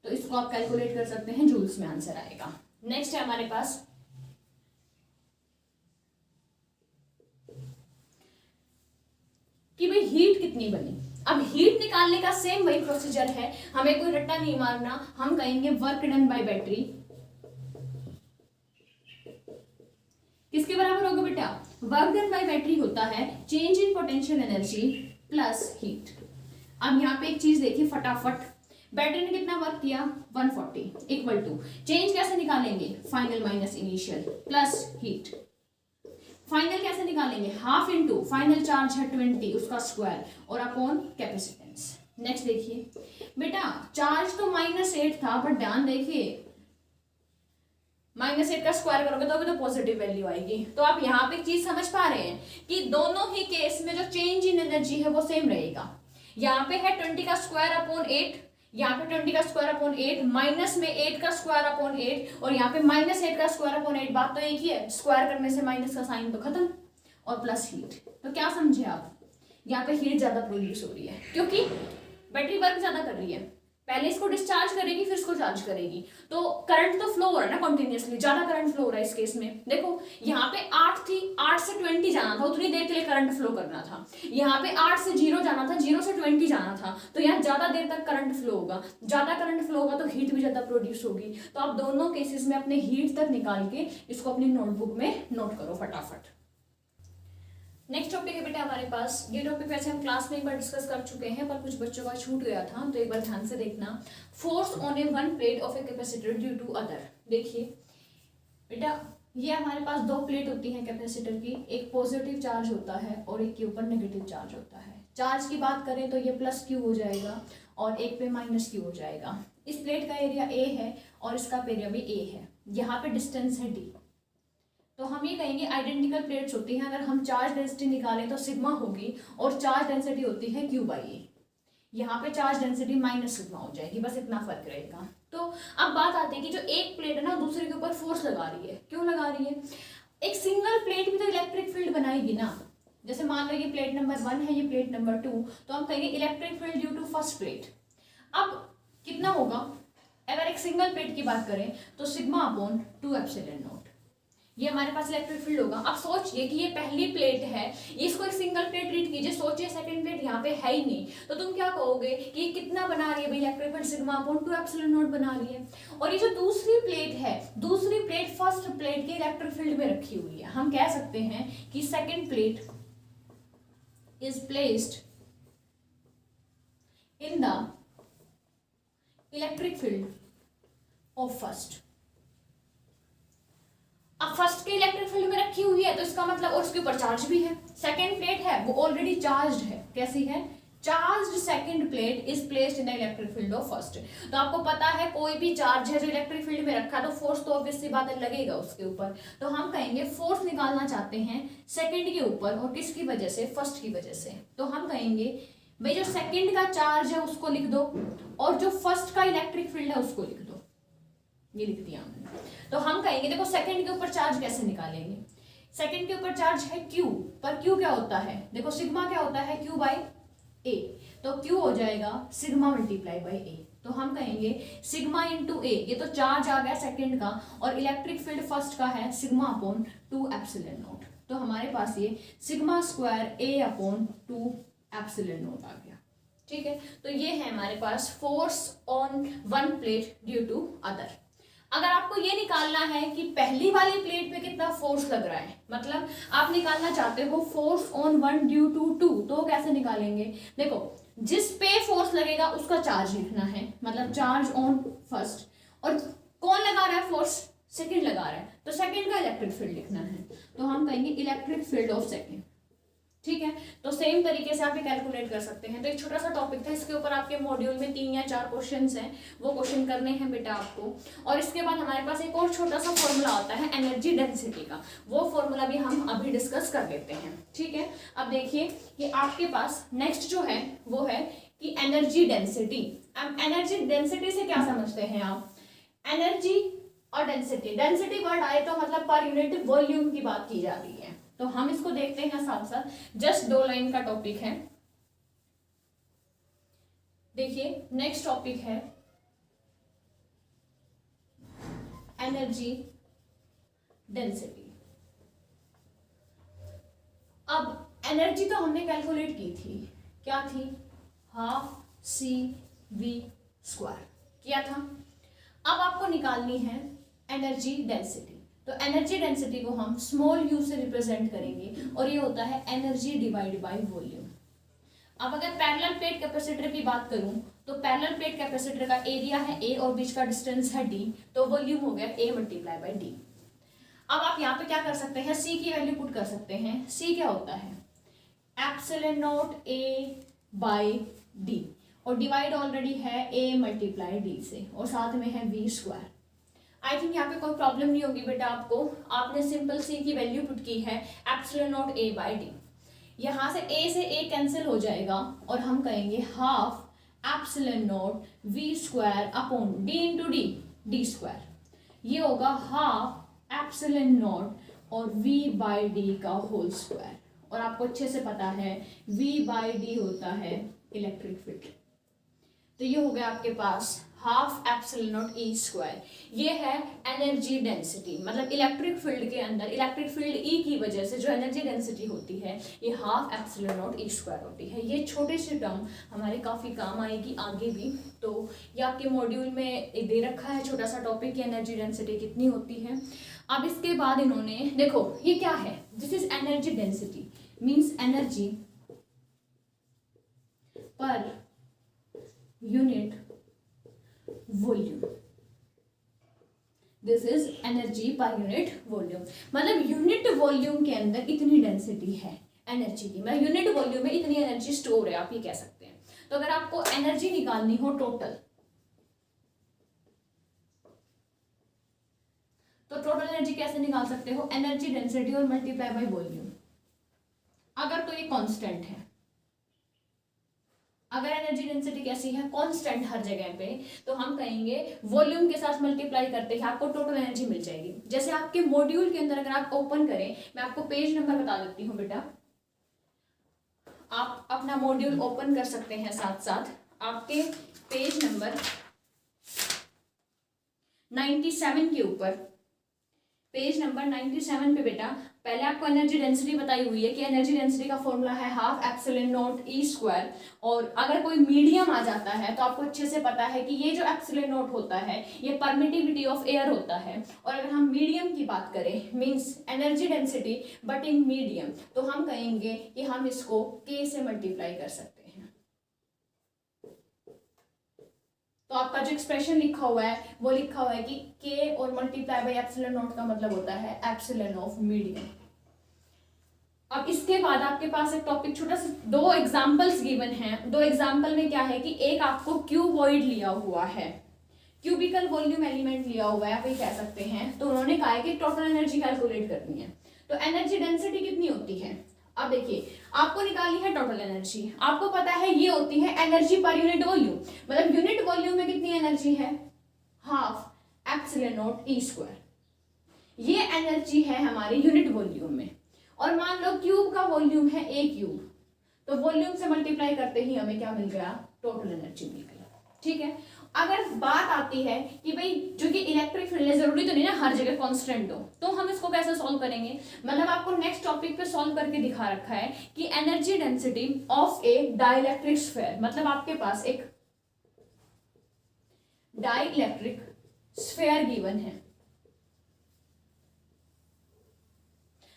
तो इसको आप कैलकुलेट कर सकते हैं, जूल्स में आंसर आएगा। नेक्स्ट है हमारे पास कि भाई हीट कितनी बनी। अब हीट निकालने का सेम वही प्रोसीजर है, हमें कोई रट्टा नहीं मारना। हम कहेंगे वर्क डन बाय बैटरी किसके बराबर होगा बेटा, वर्क डन बाय बैटरी होता है change in potential energy plus heat. अब यहाँ पे एक चीज देखिए फटाफट, बैटरी ने कितना वर्क किया, 140 इक्वल टू चेंज कैसे निकालेंगे, final minus initial plus heat. Final कैसे निकालेंगे, हाफ इंटू फाइनल चार्ज है 20 उसका स्क्वायर और अपॉन कैपेसिटेंस। नेक्स्ट देखिए बेटा, चार्ज तो -8 था, बट ध्यान देखिए -8 का स्क्वायर करोगे तो अभी तो पॉजिटिव वैल्यू आएगी। तो आप यहाँ पे एक चीज समझ पा रहे हैं कि दोनों ही केस में जो चेंज इन एनर्जी है वो सेम रहेगा। यहाँ पे है 20 का स्क्वायर अपॉन 8, यहाँ पे 20 का स्क्वायर अपॉन 8, माइनस में 8 का स्क्वायर अपॉन 8, और यहाँ पे -8 का स्क्वायर अपॉन 8। बात तो एक ही है, स्क्वायर करने से माइनस का साइन तो खत्म, और प्लस हीट। तो क्या समझे आप, यहाँ पे हीट ज्यादा प्रोड्यूस हो रही है क्योंकि बैटरी वर्क ज्यादा कर रही है, पहले इसको डिस्चार्ज करेगी फिर इसको चार्ज करेगी, तो करंट तो फ्लो हो रहा है ना कॉन्टिन्यूसली, ज्यादा करंट फ्लो हो रहा है इस केस में। देखो यहाँ पे 8 थी, 8 से 20 जाना था, उतनी देर के लिए करंट फ्लो करना था। यहाँ पे 8 से 0 जाना था, 0 से 20 जाना था, तो यहाँ ज्यादा देर तक करंट फ्लो होगा, ज्यादा करंट फ्लो होगा तो हीट भी ज्यादा प्रोड्यूस होगी। तो आप दोनों केसेस में अपने हीट तक निकाल के इसको अपनी नोटबुक में नोट करो फटाफट। नेक्स्ट टॉपिक है बेटा हमारे पास, ये टॉपिक वैसे हम क्लास में एक बार डिस्कस कर चुके हैं, पर कुछ बच्चों का छूट गया था, तो एक बार ध्यान से देखना। Force on a one plate of a capacitor due to other. देखिए बेटा, ये हमारे पास 2 प्लेट होती हैं कैपेसिटर की, एक पॉजिटिव चार्ज होता है और एक के ऊपर नेगेटिव चार्ज होता है। चार्ज की बात करें तो ये +Q हो जाएगा और एक पे -Q हो जाएगा। इस प्लेट का एरिया A है और इसका एरिया भी A है, यहाँ पे डिस्टेंस है D। तो हम ये कहेंगे आइडेंटिकल प्लेट्स होती हैं, अगर हम चार्ज डेंसिटी निकालें तो सिग्मा होगी और चार्ज डेंसिटी होती है Q/A। यहाँ पे चार्ज डेंसिटी -σ हो जाएगी, बस इतना फर्क रहेगा। तो अब बात आती है कि जो एक प्लेट है ना दूसरे के ऊपर फोर्स लगा रही है, क्यों लगा रही है, एक सिंगल प्लेट भी तो इलेक्ट्रिक फील्ड बनाएगी ना। जैसे मान लो ये प्लेट नंबर 1 है, ये प्लेट नंबर 2, तो हम कहेंगे electric field due to first plate. अब कितना होगा, अगर एक सिंगल प्लेट की बात करें तो σ/2ε0, ये हमारे पास इलेक्ट्रिक फील्ड होगा। अब सोचिए कि ये पहली प्लेट है, इसको एक सिंगल प्लेट ट्रीट कीजिए, सोचिए सेकंड प्लेट यहाँ पे है ही नहीं, तो तुम क्या कहोगे कि कितना बना रही है भाई, इलेक्ट्रिक फील्ड σ/2ε0 बना रही है। और ये जो दूसरी प्लेट है, दूसरी प्लेट फर्स्ट प्लेट के इलेक्ट्रिक फील्ड में रखी हुई है। हम कह सकते हैं कि second plate is placed in the electric field of first. अब फर्स्ट के इलेक्ट्रिक फील्ड में रखी हुई है तो इसका मतलब, और उसके ऊपर चार्ज भी है। सेकेंड प्लेट है वो ऑलरेडी चार्ज है, कैसी है, charged second plate is placed in the electric field of first. तो आपको पता है कोई भी चार्ज है जो इलेक्ट्रिक फील्ड में रखा है तो फोर्स तो ऑब्वियस सी बात है लगेगा उसके ऊपर। तो हम कहेंगे फोर्स निकालना चाहते हैं सेकंड के ऊपर, और किसकी वजह से, फर्स्ट की वजह से। तो हम कहेंगे भाई जो सेकंड का चार्ज है उसको लिख दो और जो फर्स्ट का इलेक्ट्रिक फील्ड है उसको लिख दो। ये लिख दिया हमने। तो हम कहेंगे देखो सेकंड के ऊपर चार्ज कैसे निकालेंगे। सेकंड के ऊपर चार्ज है Q, पर Q क्या होता है, देखो सिग्मा क्या होता है, Q बाई A। तो Q हो जाएगा सिग्मा मल्टीप्लाई बाई A। तो हम कहेंगे सिग्मा इंटू A, ये तो चार्ज आ गया सेकंड का, और इलेक्ट्रिक फील्ड फर्स्ट का है सिग्मा अपॉन 2 एप्सिलॉन नॉट। तो हमारे पास ये sigma square A upon 2 epsilon naught आ गया। ठीक है, तो ये है हमारे पास force on one plate due to other. अगर आपको ये निकालना है कि पहली वाली प्लेट पे कितना फोर्स लग रहा है, मतलब आप निकालना चाहते हो force on one due to 2, तो कैसे निकालेंगे, देखो जिस पे फोर्स लगेगा उसका चार्ज लिखना है, मतलब चार्ज ऑन फर्स्ट, और कौन लगा रहा है फोर्स, सेकंड लगा रहा है, तो सेकंड का इलेक्ट्रिक फील्ड लिखना है। तो हम कहेंगे इलेक्ट्रिक फील्ड ऑफ सेकंड। ठीक है, तो सेम तरीके से आप ये कैलकुलेट कर सकते हैं। तो एक छोटा सा टॉपिक था, इसके ऊपर आपके मॉड्यूल में 3 या 4 क्वेश्चंस हैं, वो क्वेश्चन करने हैं बेटा आपको। और इसके बाद हमारे पास एक और छोटा सा फॉर्मूला आता है एनर्जी डेंसिटी का, वो फॉर्मूला भी हम अभी डिस्कस कर लेते हैं। ठीक है, अब देखिए कि आपके पास नेक्स्ट जो है वो है कि एनर्जी डेंसिटी। अब एनर्जी डेंसिटी से क्या समझते हैं आप, एनर्जी और डेंसिटी, डेंसिटी वर्ड आए तो मतलब पर यूनिट वॉल्यूम की बात की जा रही है। तो हम इसको देखते हैं साथ साथ, जस्ट 2 लाइन का टॉपिक है। देखिए नेक्स्ट टॉपिक है एनर्जी डेंसिटी। अब एनर्जी तो हमने कैलकुलेट की थी, क्या थी, हाफ सी वी स्क्वायर किया था। अब आपको निकालनी है एनर्जी डेंसिटी। तो एनर्जी डेंसिटी को हम स्मॉल यू से रिप्रेजेंट करेंगे, और ये होता है एनर्जी डिवाइड बाय वॉल्यूम। अब अगर पैरेलल प्लेट कैपेसिटर की बात करूं तो पैरेलल प्लेट कैपेसिटर का एरिया है A और बीच का डिस्टेंस है D, तो वॉल्यूम हो गया A मल्टीप्लाई बाई D। अब आप यहाँ पे क्या कर सकते हैं, C की वैल्यू पुट कर सकते हैं। C क्या होता है, epsilon not A by D, और डिवाइड ऑलरेडी है A मल्टीप्लाई D से, और साथ में है V स्क्वायर। आई थिंक यहाँ पे कोई प्रॉब्लम नहीं होगी बेटा आपको, आपने सिंपल सी की वैल्यू पुट की है epsilon not A by D। यहाँ से A से A कैंसिल हो जाएगा, और हम कहेंगे half epsilon not V square upon D into D square. ये होगा हाफ एप्सिलॉन नॉट और V बाई D का होल स्क्वायर। और आपको अच्छे से पता है V बाई D होता है इलेक्ट्रिक फील्ड। तो ये हो गया आपके पास half epsilon naught E square. ये है एनर्जी डेंसिटी, मतलब इलेक्ट्रिक फील्ड के अंदर इलेक्ट्रिक फील्ड E की वजह से जो एनर्जी डेंसिटी होती है ये half epsilon naught E square होती है। ये छोटी सी टर्म हमारे काफ़ी काम आएगी आगे भी। तो ये आपके मॉड्यूल में दे रखा है छोटा सा टॉपिक की एनर्जी डेंसिटी कितनी होती है। अब इसके बाद इन्होंने देखो ये क्या है, this is energy density means energy per unit volume. This is energy per unit volume, मतलब यूनिट वॉल्यूम के अंदर इतनी डेंसिटी है एनर्जी की, मतलब यूनिट वॉल्यूम में इतनी एनर्जी स्टोर है, आप ये कह सकते हैं। तो अगर आपको एनर्जी निकालनी हो टोटल, तो टोटल एनर्जी कैसे निकाल सकते हो, एनर्जी डेंसिटी और मल्टीप्लाई बाय वॉल्यूम। अगर तो ये कांस्टेंट है, अगर एनर्जी डेंसिटी कैसी है, कांस्टेंट हर जगह पे, तो हम कहेंगे वॉल्यूम के साथ मल्टीप्लाई करते हैं आपको टोटल एनर्जी मिल जाएगी। जैसे आपके मॉड्यूल के अंदर अगर आप ओपन करें, मैं आपको पेज नंबर बता देती हूँ बेटा, आप अपना मॉड्यूल ओपन कर सकते हैं साथ साथ। आपके पेज नंबर 97 के ऊपर, पेज नंबर 97 पे बेटा पहले आपको एनर्जी डेंसिटी बताई हुई है कि एनर्जी डेंसिटी का फॉर्मूला है half epsilon naught E square. और अगर कोई मीडियम आ जाता है तो आपको अच्छे से पता है कि ये जो एप्सिलॉन नॉट होता है ये परमिटिविटी ऑफ एयर होता है। और अगर हम मीडियम की बात करें means energy density but in medium, तो हम कहेंगे कि हम इसको K से मल्टीप्लाई कर सकते हैं। तो आपका जो एक्सप्रेशन लिखा हुआ है वो लिखा हुआ है कि K और मल्टीप्लाई बाय एप्सिलॉन नॉट का मतलब होता है एप्सिलॉन ऑफ मीडियम। अब इसके बाद आपके पास एक टॉपिक छोटा सा, दो एग्जाम्पल्स गिवन हैं। दो एग्जाम्पल में क्या है कि एक आपको क्यूबॉइड लिया हुआ है, क्यूबिकल वॉल्यूम एलिमेंट लिया हुआ है, आप ये कह सकते हैं। तो उन्होंने कहा है कि टोटल एनर्जी कैलकुलेट करनी है। तो एनर्जी डेंसिटी कितनी होती है, अब देखिए आपको निकालनी है टोटल एनर्जी। आपको पता है ये होती है एनर्जी पर यूनिट वॉल्यूम, मतलब यूनिट वॉल्यूम में कितनी एनर्जी है, half epsilon not E square. ये एनर्जी है हमारे यूनिट वॉल्यूम में। और मान लो क्यूब का वॉल्यूम है ए क्यूब, तो वॉल्यूम से मल्टीप्लाई करते ही हमें क्या मिल गया, टोटल एनर्जी मिल गई। ठीक है, अगर बात आती है कि भाई जो कि इलेक्ट्रिक फील्ड है, जरूरी तो नहीं ना हर जगह कांस्टेंट हो, तो हम इसको कैसे सॉल्व करेंगे। मतलब आपको नेक्स्ट टॉपिक पे सॉल्व करके दिखा रखा है कि energy density of A dielectric sphere, मतलब आपके पास एक डाइलेक्ट्रिक स्फीयर गिवन है।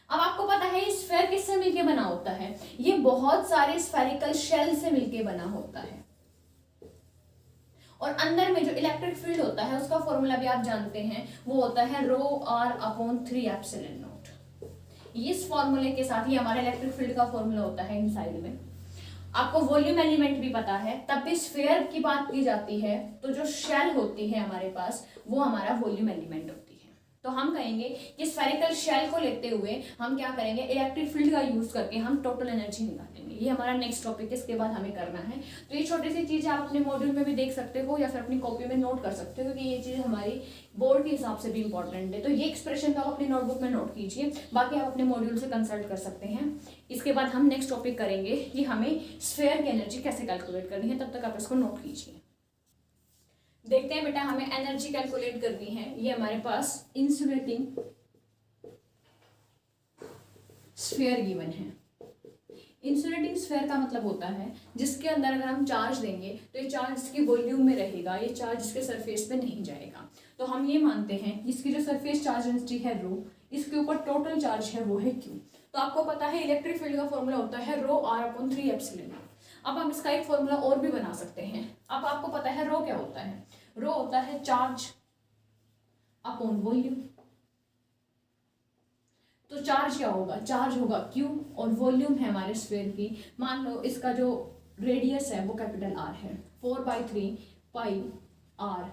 अब आपको पता है ये स्फीयर किससे मिलके बना होता है, ये बहुत सारे स्फेरिकल शेल से मिलके बना होता है। और अंदर में जो इलेक्ट्रिक फील्ड होता है उसका फॉर्मूला भी आप जानते हैं, वो होता है रो आर अपॉन 3 एप्सिलॉन नॉट। इस फॉर्मूले के साथ ही हमारा इलेक्ट्रिक फील्ड का फॉर्मूला होता है इनसाइड में। आपको वॉल्यूम एलिमेंट भी पता है, तब भी स्फीयर की बात की जाती है तो जो शेल होती है हमारे पास वो हमारा वॉल्यूम एलिमेंट होती है। तो हम कहेंगे कि स्फेरिकल शेल को लेते हुए हम क्या करेंगे, इलेक्ट्रिक फील्ड का यूज करके हम टोटल एनर्जी निकालेंगे। ये हमारा नेक्स्ट टॉपिक है, इसके बाद हमें करना है। तो ये छोटी सी चीजें आप अपने मॉड्यूल में भी देख सकते हो या फिर अपनी कॉपी में नोट कर सकते हो, क्योंकि ये चीज हमारी बोर्ड के हिसाब से भी इंपॉर्टेंट है। तो ये एक्सप्रेशन तो आप अपनी नोटबुक में नोट कीजिए, बाकी आप अपने मॉड्यूल से कंसल्ट कर सकते हैं। इसके बाद हम नेक्स्ट टॉपिक करेंगे कि हमें स्फीयर की एनर्जी कैसे कैलकुलेट करनी है, तब तक आप इसको नोट कीजिए। देखते हैं बेटा, हमें एनर्जी कैलकुलेट करनी है। ये हमारे पास इंसुलेटिंग स्फीयर गिवन है। इंसुलेटिंग स्फीयर का मतलब होता है जिसके अंदर अगर हम चार्ज देंगे तो ये चार्ज इसकी वॉल्यूम में रहेगा, ये चार्ज इसके सरफेस पे नहीं जाएगा। तो हम ये मानते हैं इसकी जो सरफेस चार्ज डेंसिटी है रो, इसके ऊपर टोटल चार्ज है वो है क्यू। तो आपको पता है इलेक्ट्रिक फील्ड का फॉर्मूला होता है रो आर अपॉन 3 एप्सिलॉन नॉट। अब हम इसका एक फॉर्मूला और भी बना सकते हैं। अब आपको पता है रो क्या होता है, रो होता है चार्ज अपॉन वॉल्यूम। तो चार्ज क्या होगा, चार्ज होगा क्यू और वॉल्यूम है हमारे स्फीयर की। मान लो इसका जो रेडियस है वो कैपिटल आर है, 4/3 पाई आर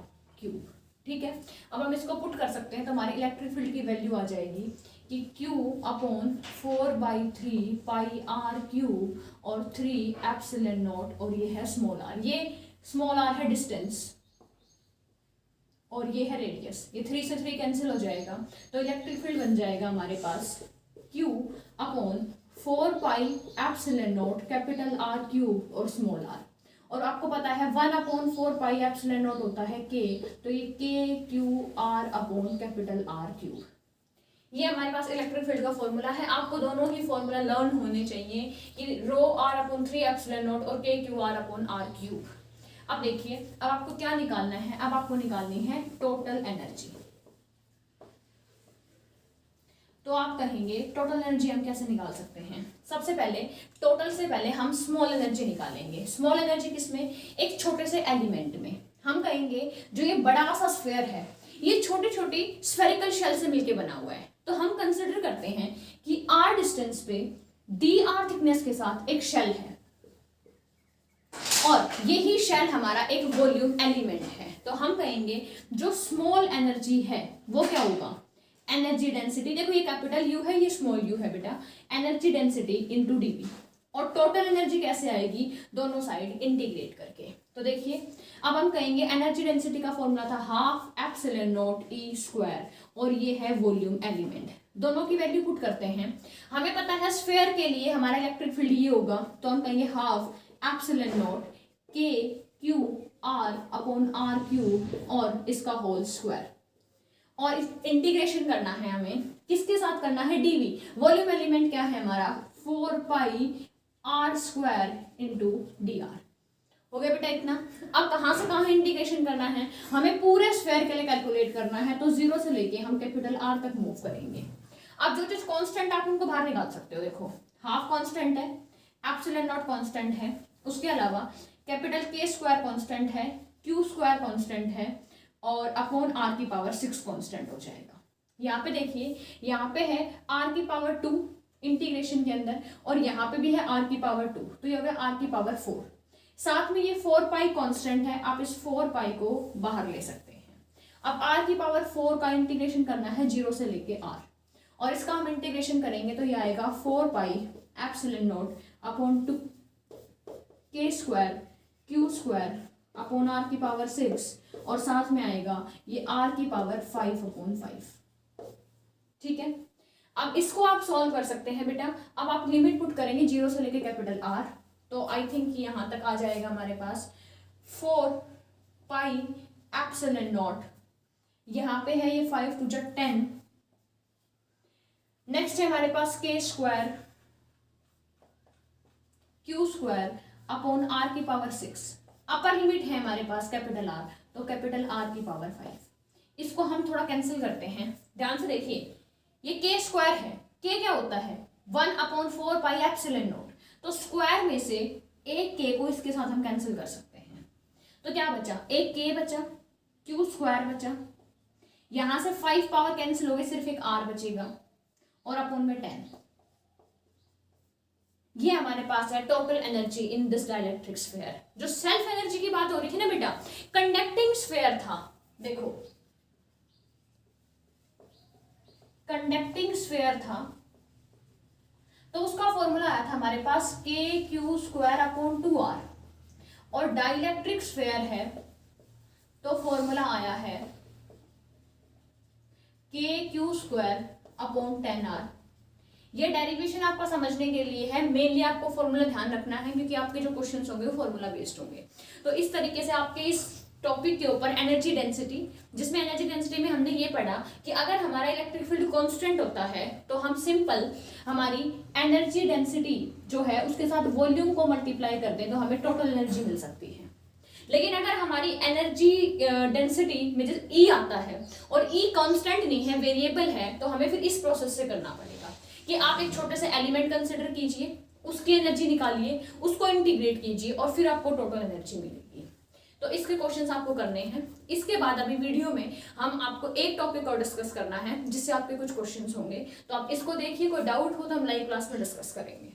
क्यूब। ठीक है, अब हम इसको पुट कर सकते हैं तो हमारे इलेक्ट्रिक फील्ड की वैल्यू आ जाएगी कि Q upon 4/3 pi R cube और 3 एप्सिलॉन नॉट, और ये है स्मॉल आर। ये स्मॉल आर है डिस्टेंस और ये है रेडियस। ये 3 से 3 कैंसिल हो जाएगा, तो इलेक्ट्रिक फील्ड बन जाएगा हमारे पास Q upon 4 pi epsilon not capital R cube और स्मॉल आर। और आपको पता है 1/4 पाई एप्सिलॉन नॉट होता है K, तो ये KQR upon capital R cube. ये हमारे पास इलेक्ट्रिक फील्ड का फॉर्मूला है। आपको दोनों ही फॉर्मूला लर्न होने चाहिए कि रो आर अपॉन 3 एप्सिलॉन नॉट और KQR अपॉन आर क्यूब। अब देखिए, अब आपको क्या निकालना है, अब आपको निकालनी है टोटल एनर्जी। तो आप कहेंगे टोटल एनर्जी हम कैसे निकाल सकते हैं। सबसे पहले टोटल से पहले हम स्मॉल एनर्जी निकालेंगे। स्मॉल एनर्जी किसमें, एक छोटे से एलिमेंट में। हम कहेंगे जो ये बड़ा सा स्फीयर है ये छोटी छोटी स्फेरिकल शेल से मिलके बना हुआ है। तो हम कंसिडर करते हैं कि r डिस्टेंस पे dr थिकनेस के साथ एक शेल है और यही शेल हमारा एक वॉल्यूम एलिमेंट है। तो हम कहेंगे जो स्मॉल एनर्जी है वो क्या होगा, एनर्जी डेंसिटी। देखो ये कैपिटल U है, ये स्मॉल u है बेटा, एनर्जी डेंसिटी इनटू dV। और टोटल एनर्जी कैसे आएगी, दोनों साइड इंटीग्रेट करके। तो देखिए अब हम कहेंगे एनर्जी डेंसिटी का फॉर्मूला था half epsilon not E square और ये है वॉल्यूम एलिमेंट। दोनों की वैल्यू पुट करते हैं। हमें पता है स्फीयर के लिए हमारा इलेक्ट्रिक फील्ड ये होगा, तो हम कहेंगे half epsilon naught KQR upon R cube और इसका होल स्क्वायर। और इंटीग्रेशन करना है हमें, किसके साथ करना है, dV। वॉल्यूम एलिमेंट क्या है हमारा, 4 पाई आर स्क्वायर इंटू dr। हो गया बेटा इतना। अब कहाँ से कहाँ इंटीग्रेशन करना है, हमें पूरे स्फीयर के लिए कैलकुलेट करना है। तो 0 से लेके हम कैपिटल R तक मूव करेंगे। अब जो चीज कांस्टेंट आप उनको बाहर निकाल सकते हो। देखो हाफ कांस्टेंट है, एप्सिलॉन नॉट कांस्टेंट है, उसके अलावा कैपिटल K स्क्वायर कांस्टेंट है, Q स्क्वायर कांस्टेंट है और अपॉन R की पावर 6 कांस्टेंट हो जाएगा। यहाँ पे देखिए, यहाँ पे है R की पावर 2 इंटीग्रेशन के अंदर, और यहाँ पे भी है r की पावर 2, तो ये हो गया r की पावर 4। साथ में ये 4 पाई कॉन्स्टेंट है, आप इस 4 पाई को बाहर ले सकते हैं। अब r की पावर 4 का इंटीग्रेशन करना है 0 से लेके r, और इसका हम इंटीग्रेशन करेंगे तो ये आएगा 4 pi epsilon not upon 2 k square q square upon r की पावर 6, और साथ में आएगा ये r की पावर 5 अपॉन 5। ठीक है, अब इसको आप सॉल्व कर सकते हैं बेटा। अब आप लिमिट पुट करेंगे 0 से लेके कैपिटल R, तो आई थिंक यहाँ तक आ जाएगा हमारे पास 4 पाई एप्सिलॉन नॉट, यहाँ पे है ये 5 टू जा 10। नेक्स्ट है हमारे पास k square q square upon r की पावर 6। अपर लिमिट है हमारे पास कैपिटल R, तो कैपिटल R की पावर 5। इसको हम थोड़ा कैंसिल करते हैं, ध्यान से देखिए। ये k स्क्वायर है, k क्या होता है 1 अपॉन 4 पाई एप्सिलॉन नॉट, तो स्क्वायर में से एक k को इसके साथ हम कैंसिल कर सकते हैं, तो क्या बचा, एक k बचा, q स्क्वायर बचा, यहां से 5 पावर कैंसिल हो गए, सिर्फ एक r बचेगा, और अपॉन में 10। ये हमारे पास है total energy in this dielectric sphere. जो सेल्फ एनर्जी की बात हो रही थी ना बेटा, कंडक्टिंग स्फीयर था, देखो कंडक्टिंग स्फीयर था, तो उसका फॉर्मूला आया था हमारे पास k q square upon 2r, और डाइलेक्ट्रिक स्फीयर है तो फॉर्मूला आया है k q square upon 10r। ये डेरिवेशन आपका समझने के लिए है, मेनली आपको फॉर्मूला ध्यान रखना है क्योंकि आपके जो क्वेश्चंस होंगे वो फॉर्मूला बेस्ड होंगे। तो इस तरीके से आपके इस टॉपिक के ऊपर एनर्जी डेंसिटी, जिसमें एनर्जी डेंसिटी में हमने ये पढ़ा कि अगर हमारा इलेक्ट्रिक फील्ड कांस्टेंट होता है तो हम सिंपल हमारी एनर्जी डेंसिटी जो है उसके साथ वॉल्यूम को मल्टीप्लाई कर दें तो हमें टोटल एनर्जी मिल सकती है। लेकिन अगर हमारी एनर्जी डेंसिटी में जैसे ई आता है और ई कांस्टेंट नहीं है, वेरिएबल है, तो हमें फिर इस प्रोसेस से करना पड़ेगा कि आप एक छोटे से एलिमेंट कंसिडर कीजिए, उसकी एनर्जी निकालिए, उसको इंटीग्रेट कीजिए, और फिर आपको टोटल एनर्जी मिलेगी। तो इसके क्वेश्चंस आपको करने हैं। इसके बाद अभी वीडियो में हम आपको एक टॉपिक और डिस्कस करना है जिससे आपके कुछ क्वेश्चंस होंगे, तो आप इसको देखिए, कोई डाउट हो तो हम लाइव क्लास में डिस्कस करेंगे।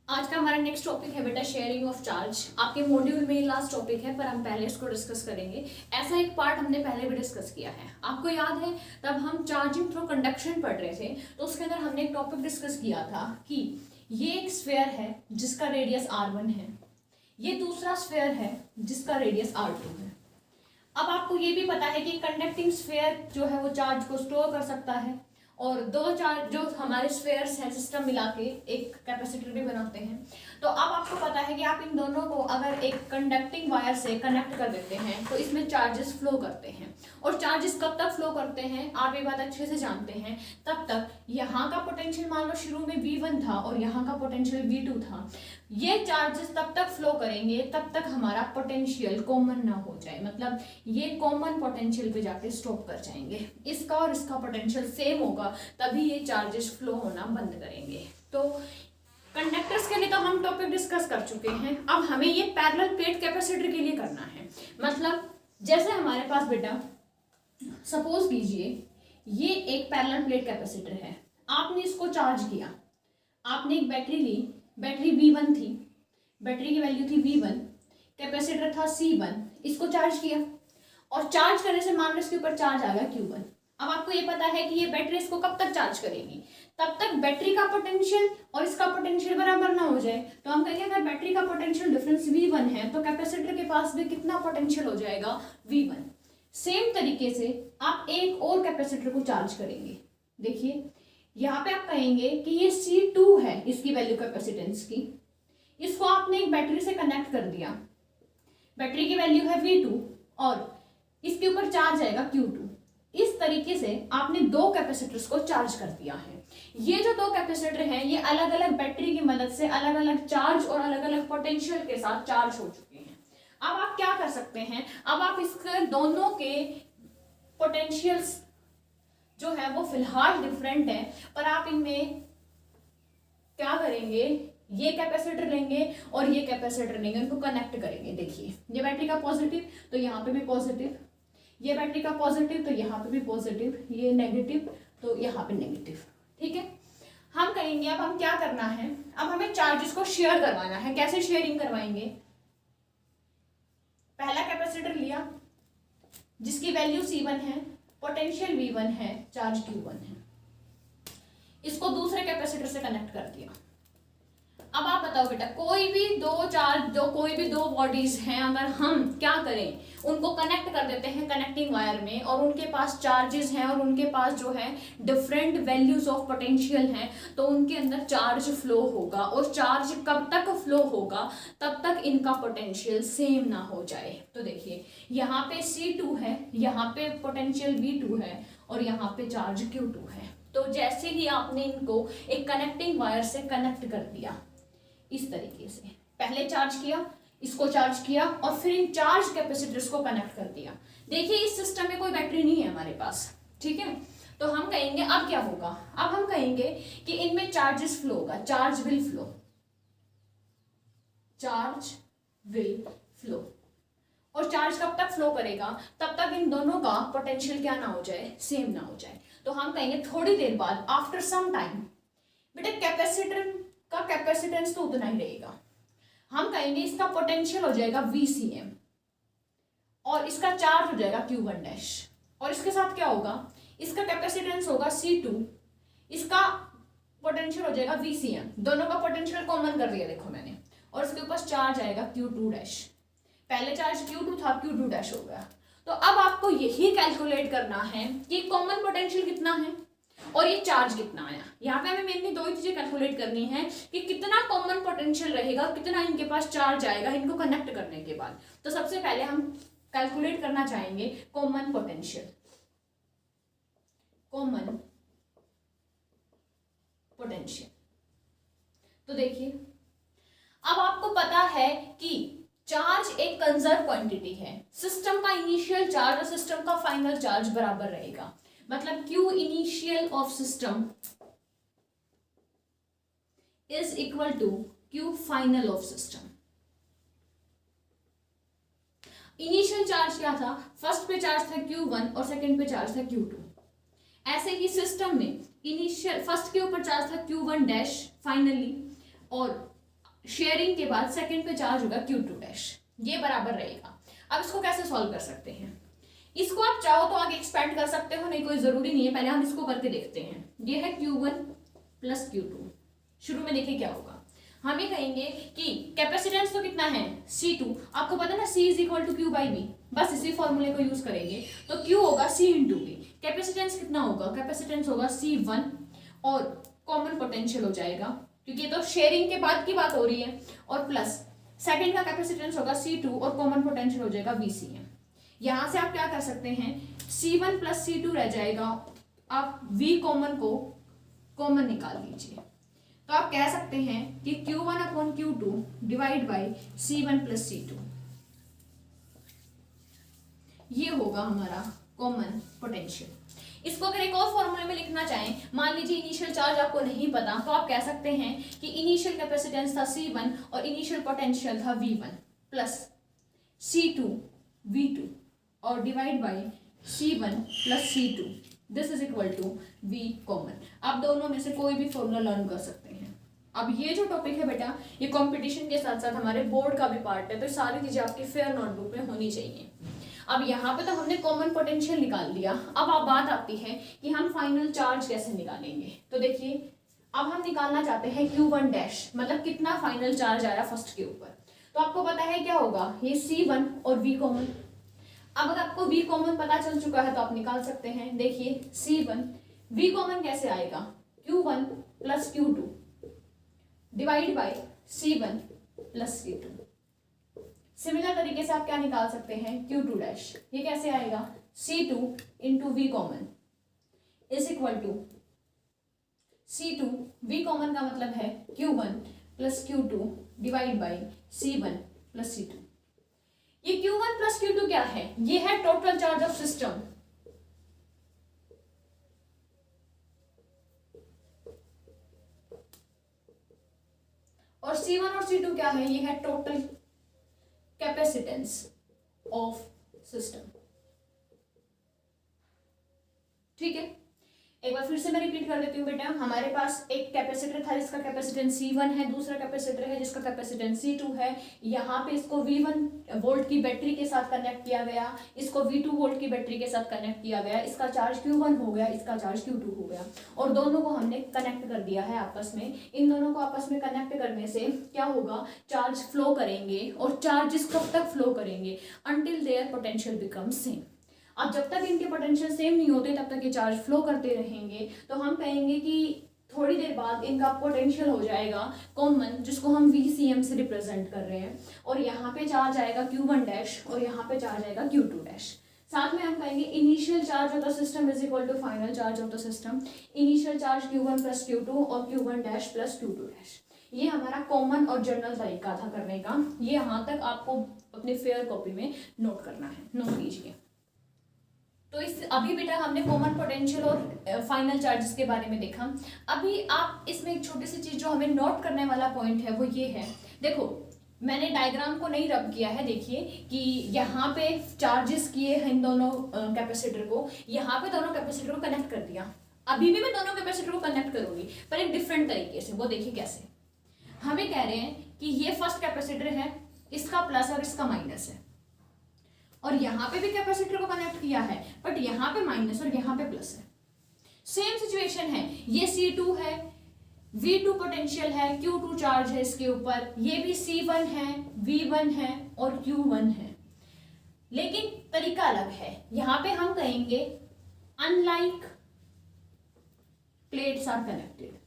आज का हमारा नेक्स्ट टॉपिक है बेटा शेयरिंग ऑफ चार्ज। आपके मॉड्यूल में लास्ट टॉपिक है, पर हम पहले इसको डिस्कस करेंगे। ऐसा एक पार्ट हमने पहले भी डिस्कस किया है, आपको याद है तब हम चार्जिंग थ्रू कंडक्शन पढ़ रहे थे, तो उसके अंदर हमने एक टॉपिक डिस्कस किया था कि ये एक स्फीयर है जिसका रेडियस r1 है, ये दूसरा स्फीयर है जिसका रेडियस r2 है। अब आपको ये भी पता है कि कंडक्टिंग स्फीयर जो है वो चार्ज को स्टोर कर सकता है, और दो चार्ज जो हमारे स्फीयर्स हैं सिस्टम मिला के एक कैपेसिटर भी बनाते हैं। तो अब आपको पता है कि आप इन दोनों को अगर एक कंडक्टिंग वायर से कनेक्ट कर देते हैं तो इसमें चार्जेस फ्लो करते हैं, और चार्जेस कब तक फ्लो करते हैं आप ये बात अच्छे से जानते हैं। तब तक यहाँ का पोटेंशियल मान लो शुरू में V1 था और यहाँ का पोटेंशियल V2 था, ये चार्जेस तब तक फ्लो करेंगे तब तक हमारा पोटेंशियल कॉमन ना हो जाए, मतलब ये कॉमन पोटेंशियल पे जाके स्टॉप कर जाएंगे। इसका और इसका पोटेंशियल सेम होगा तभी ये चार्जेस फ्लो होना बंद करेंगे। तो कंडक्टर्स के लिए तो हम टॉपिक डिस्कस कर चुके हैं, अब हमें ये पैरेलल प्लेट कैपेसिटर के लिए करना है। मतलब जैसे हमारे पास बेटा सपोज कीजिए ये एक पैरेलल प्लेट कैपेसिटर है, आपने इसको चार्ज किया, आपने एक बैटरी ली, बैटरी V1 थी, बैटरी की वैल्यू थी V1, कैपेसिटर था C1, इसको चार्ज किया, और चार्ज करने से मान लो इसके ऊपर चार्ज आ गया Q1। अब आपको ये पता है कि ये बैटरी इसको कब तक चार्ज करेगी, तब तक बैटरी का पोटेंशियल और इसका पोटेंशियल बराबर ना हो जाए। तो हम कहेंगे अगर बैटरी का पोटेंशियल डिफरेंस V1 है तो कैपेसिटर के पास भी कितना पोटेंशियल हो जाएगा, V1। सेम तरीके से आप एक और कैपेसिटर को चार्ज करेंगे। देखिए यहाँ पे आप कहेंगे कि ये C2 है, इसकी वैल्यू कैपेसिटेंस की, इसको आपने एक बैटरी से कनेक्ट कर दिया, बैटरी की वैल्यू है V2 और इसके ऊपर चार्ज आएगा Q2। इस तरीके से आपने दो कैपेसिटर्स को चार्ज कर दिया है। ये जो दो कैपेसिटर हैं ये अलग अलग बैटरी की मदद से अलग अलग चार्ज और अलग अलग पोटेंशियल के साथ चार्ज हो चुके हैं। अब आप क्या कर सकते हैं, अब आप इसके दोनों के पोटेंशियल्स जो है वो फिलहाल डिफरेंट है, पर आप इनमें क्या करेंगे, ये कैपेसिटर लेंगे और ये कैपेसिटर लेंगे, उनको कनेक्ट करेंगे। देखिए ये बैटरी का पॉजिटिव तो यहाँ पे भी पॉजिटिव, ये बैटरी का पॉजिटिव तो यहाँ पे भी पॉजिटिव, ये नेगेटिव तो यहाँ पे नेगेटिव। ठीक है, हम कहेंगे अब हम क्या करना है, अब हमें चार्जेस को शेयर करवाना है। कैसे शेयरिंग करवाएंगे? पहला कैपेसिटर लिया जिसकी वैल्यू C1 है, पोटेंशियल V1 है, चार्ज Q1 है, इसको दूसरे कैपेसिटर से कनेक्ट कर दिया। अब आप बताओ बेटा, कोई भी दो बॉडीज हैं, अगर हम क्या करें, उनको कनेक्ट कर देते हैं कनेक्टिंग वायर में, और उनके पास चार्जेस हैं और उनके पास जो है डिफरेंट वैल्यूज ऑफ पोटेंशियल हैं, तो उनके अंदर चार्ज फ्लो होगा, और चार्ज कब तक फ्लो होगा? तब तक इनका पोटेंशियल सेम ना हो जाए। तो देखिए यहाँ पे C2 है, यहाँ पे पोटेंशियल V2 है, और यहाँ पे चार्ज Q2 है। तो जैसे ही आपने इनको एक कनेक्टिंग वायर से कनेक्ट कर दिया, इस तरीके से पहले चार्ज किया, इसको चार्ज किया, और फिर इन चार्ज कैपेसिटर्स को कनेक्ट कर दिया। देखिए इस सिस्टम में कोई बैटरी नहीं है हमारे पास, ठीक है। तो हम कहेंगे अब क्या होगा, अब हम कहेंगे कि इनमें चार्जेस फ्लो होगा, charge will flow, charge will flow. और चार्ज कब तक फ्लो करेगा? तब तक इन दोनों का पोटेंशियल क्या ना हो जाए, सेम ना हो जाए। तो हम कहेंगे थोड़ी देर बाद, आफ्टर सम टाइम, बेटा कैपेसिटर का कैपेसिटेंस तो उतना ही रहेगा, हम कहेंगे इसका पोटेंशियल हो जाएगा VCM, और इसका चार्ज हो जाएगा Q1 डैश, और इसके साथ क्या होगा, इसका कैपेसिटेंस होगा C2, इसका पोटेंशियल हो जाएगा VCM, दोनों का पोटेंशियल कॉमन कर दिया देखो मैंने, और इसके ऊपर चार्ज आएगा Q2 डैश। पहले चार्ज Q2 था, Q2 डैश हो गया। तो अब आपको यही कैलकुलेट करना है कि कॉमन पोटेंशियल कितना है और ये चार्ज कितना आया। यहाँ पे हमें मेनली दो ही चीजें कैलकुलेट करनी है कि कितना कॉमन पोटेंशियल रहेगा, कितना इनके पास चार्ज आएगा इनको कनेक्ट करने के बाद। तो सबसे पहले हम कैलकुलेट करना चाहेंगे कॉमन पोटेंशियल, कॉमन पोटेंशियल। तो देखिए अब आपको पता है कि चार्ज एक कंजर्व क्वांटिटी है, सिस्टम का इनिशियल चार्ज और सिस्टम का फाइनल चार्ज बराबर रहेगा, मतलब Q initial of system is equal to Q final of system. Initial charge क्या था, फर्स्ट पे चार्ज था Q1 और सेकंड पे चार्ज था Q2। ऐसे ही सिस्टम में इनिशियल फर्स्ट के ऊपर चार्ज था Q1 डैश फाइनली, और शेयरिंग के बाद सेकंड पे चार्ज होगा Q2 डैश, ये बराबर रहेगा। अब इसको कैसे सॉल्व कर सकते हैं, इसको आप चाहो तो आगे एक्सपेंड कर सकते हो, नहीं कोई जरूरी नहीं है, पहले हम इसको करके देखते हैं। ये है Q1 प्लस Q2, शुरू में देखिए क्या होगा। हम ये कहेंगे कि कैपेसिटेंस तो कितना है C2, आपको पता है ना C is equal to Q by V, बस इसी फॉर्मूले को यूज करेंगे। तो Q होगा C इंटू V, कैपेसिटेंस कितना होगा, कैपेसिटेंस होगा C1, और कॉमन पोटेंशियल हो जाएगा क्योंकि ये तो शेयरिंग के बाद की बात हो रही है, और प्लस सेकंड का कैपेसिटेंस होगा C2 और कॉमन पोटेंशियल हो जाएगा VCM। यहां से आप क्या कर सकते हैं, C1 प्लस C2 रह जाएगा, आप V कॉमन को कॉमन निकाल लीजिए, तो आप कह सकते हैं कि Q1 upon Q2 divide by C1 plus C2, ये होगा हमारा कॉमन पोटेंशियल। इसको अगर एक और फॉर्मूले में लिखना चाहें, मान लीजिए इनिशियल चार्ज आपको नहीं पता, तो आप कह सकते हैं कि इनिशियल कैपेसिटेंस था C1 और इनिशियल पोटेंशियल था V1 प्लस C2 V2 और divide by C1 plus C2, this is equal to V common. आप दोनों में से कोई भी फॉर्मूला लर्न कर सकते हैं। अब ये जो टॉपिक है बेटा, ये कंपटीशन के साथ साथ हमारे बोर्ड का भी पार्ट है, तो सारी चीजें आपकी फेयर नोटबुक में होनी चाहिए। अब यहाँ पे तो हमने कॉमन पोटेंशियल निकाल लिया, अब बात आती है कि हम फाइनल चार्ज कैसे निकालेंगे। तो देखिए अब हम निकालना चाहते हैं Q1 डैश, मतलब कितना फाइनल चार्ज आया फर्स्ट के ऊपर। तो आपको पता है क्या होगा, ये C1 और V कॉमन। अब अगर आपको V कॉमन पता चल चुका है तो आप निकाल सकते हैं। देखिए C1 V कॉमन कैसे आएगा, Q1 plus Q2 divide by C1 plus C2। Similar तरीके से आप क्या निकाल सकते हैं, Q2 डैश, ये कैसे आएगा, C2 into V common is equal to C2, V common का मतलब है Q1 plus Q2 divide by C1 plus C2। ये Q1 प्लस Q2 क्या है, ये है टोटल चार्ज ऑफ सिस्टम, और C1 और C2 क्या है, ये है टोटल कैपेसिटेंस ऑफ सिस्टम। ठीक है, एक बार फिर से मैं रिपीट कर देती हूँ बेटा, हमारे पास एक कैपेसिटर था जिसका कैपेसिटेंस C1 है, दूसरा कैपेसिटर है जिसका कैपेसिटेंस C2 है। यहाँ पे इसको V1 वोल्ट की बैटरी के साथ कनेक्ट किया गया, इसको V2 वोल्ट की बैटरी के साथ कनेक्ट किया गया, इसका चार्ज Q1 हो गया, इसका चार्ज Q2 हो गया, और दोनों को हमने कनेक्ट कर दिया है आपस में। इन दोनों को आपस में कनेक्ट करने से क्या होगा, चार्ज फ्लो करेंगे, और चार्जेस कब तक फ्लो करेंगे, until their potential becomes same. अब जब तक इनके पोटेंशियल सेम नहीं होते तब तक ये चार्ज फ्लो करते रहेंगे। तो हम कहेंगे कि थोड़ी देर बाद इनका पोटेंशियल हो जाएगा कॉमन, जिसको हम VCM से रिप्रेजेंट कर रहे हैं, और यहाँ पे चार्ज आएगा Q1 डैश और यहाँ पे चार्ज आएगा Q2 डैश। साथ में हम कहेंगे initial charge of the system is equal to final charge of the system. Initial charge Q1 plus Q2 और Q1 dash plus Q2 dash. ये हमारा कॉमन और जनरल तरीका था करने का। ये यहाँ तक आपको अपने फेयर कॉपी में नोट करना है, नोट कीजिए। तो इस अभी बेटा हमने कॉमन पोटेंशियल और फाइनल चार्जेस के बारे में देखा। अभी आप इसमें एक छोटी सी चीज जो हमें नोट करने वाला पॉइंट है वो ये है, देखो मैंने डायग्राम को नहीं रब किया है, देखिए कि यहाँ पे चार्जेस किए हैं इन दोनों कैपेसिटर को, यहाँ पे दोनों कैपेसिटर को कनेक्ट कर दिया। अभी भी मैं दोनों कैपेसिटर को कनेक्ट करूंगी पर एक डिफरेंट तरीके से, वो देखिए कैसे। हमें कह रहे हैं कि ये फर्स्ट कैपेसिटर है, इसका प्लस और इसका माइनस है, और यहाँ पे भी कैपेसिटर को कनेक्ट किया है बट यहाँ पे माइनस और यहाँ पे प्लस है। सेम सिचुएशन है, ये C2 है, V2 पोटेंशियल है, Q2 चार्ज है इसके ऊपर, ये भी C1 है, V1 है और Q1 है, लेकिन तरीका अलग है। यहाँ पे हम कहेंगे अनलाइक प्लेट्स आर कनेक्टेड।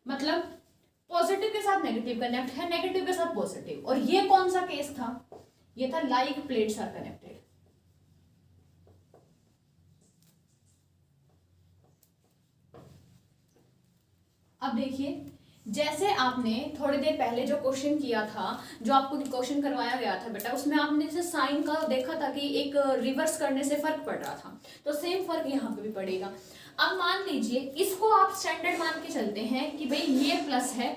मतलब पॉजिटिव के साथ नेगेटिव कनेक्ट है, नेगेटिव के साथ पॉजिटिव। और ये कौन सा केस था, ये था लाइक प्लेट्स आर कनेक्टेड। अब देखिए, जैसे आपने थोड़ी देर पहले जो क्वेश्चन किया था, जो आपको क्वेश्चन करवाया गया था बेटा, उसमें आपने जैसे साइन का देखा था कि एक रिवर्स करने से फर्क पड़ रहा था, तो सेम फर्क यहाँ पे भी पड़ेगा। अब मान लीजिए इसको आप स्टैंडर्ड मान के चलते हैं कि भाई ये प्लस है,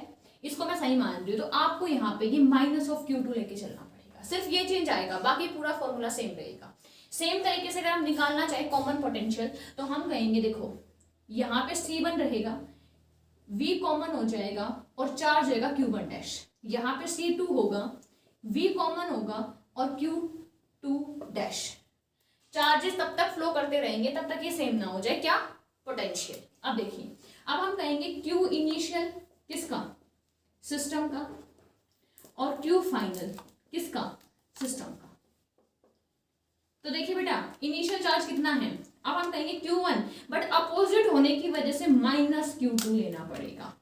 इसको मैं सही मान रही हूँ, तो आपको यहाँ पे ये माइनस ऑफ Q2 लेके चलना पड़ेगा। सिर्फ ये चेंज आएगा, बाकी पूरा फॉर्मूला सेम रहेगा। सेम तरीके से अगर हम निकालना चाहे कॉमन पोटेंशियल, तो हम कहेंगे देखो यहाँ पे C1 रहेगा, V कॉमन हो जाएगा और चार्ज रहेगा Q1 डैश। यहाँ पे C2 होगा, V कॉमन होगा और Q2 डैश। चार्जेस तब तक फ्लो करते रहेंगे तब तक ये सेम ना हो जाए क्या, पोटेंशियल। अब देखिए, अब हम कहेंगे Q इनिशियल किसका, सिस्टम का, और Q फाइनल किसका, सिस्टम का। तो देखिए बेटा, इनिशियल चार्ज कितना है, अब हम कहेंगे Q1, बट अपोजिट होने की वजह से माइनस Q2 लेना पड़ेगा।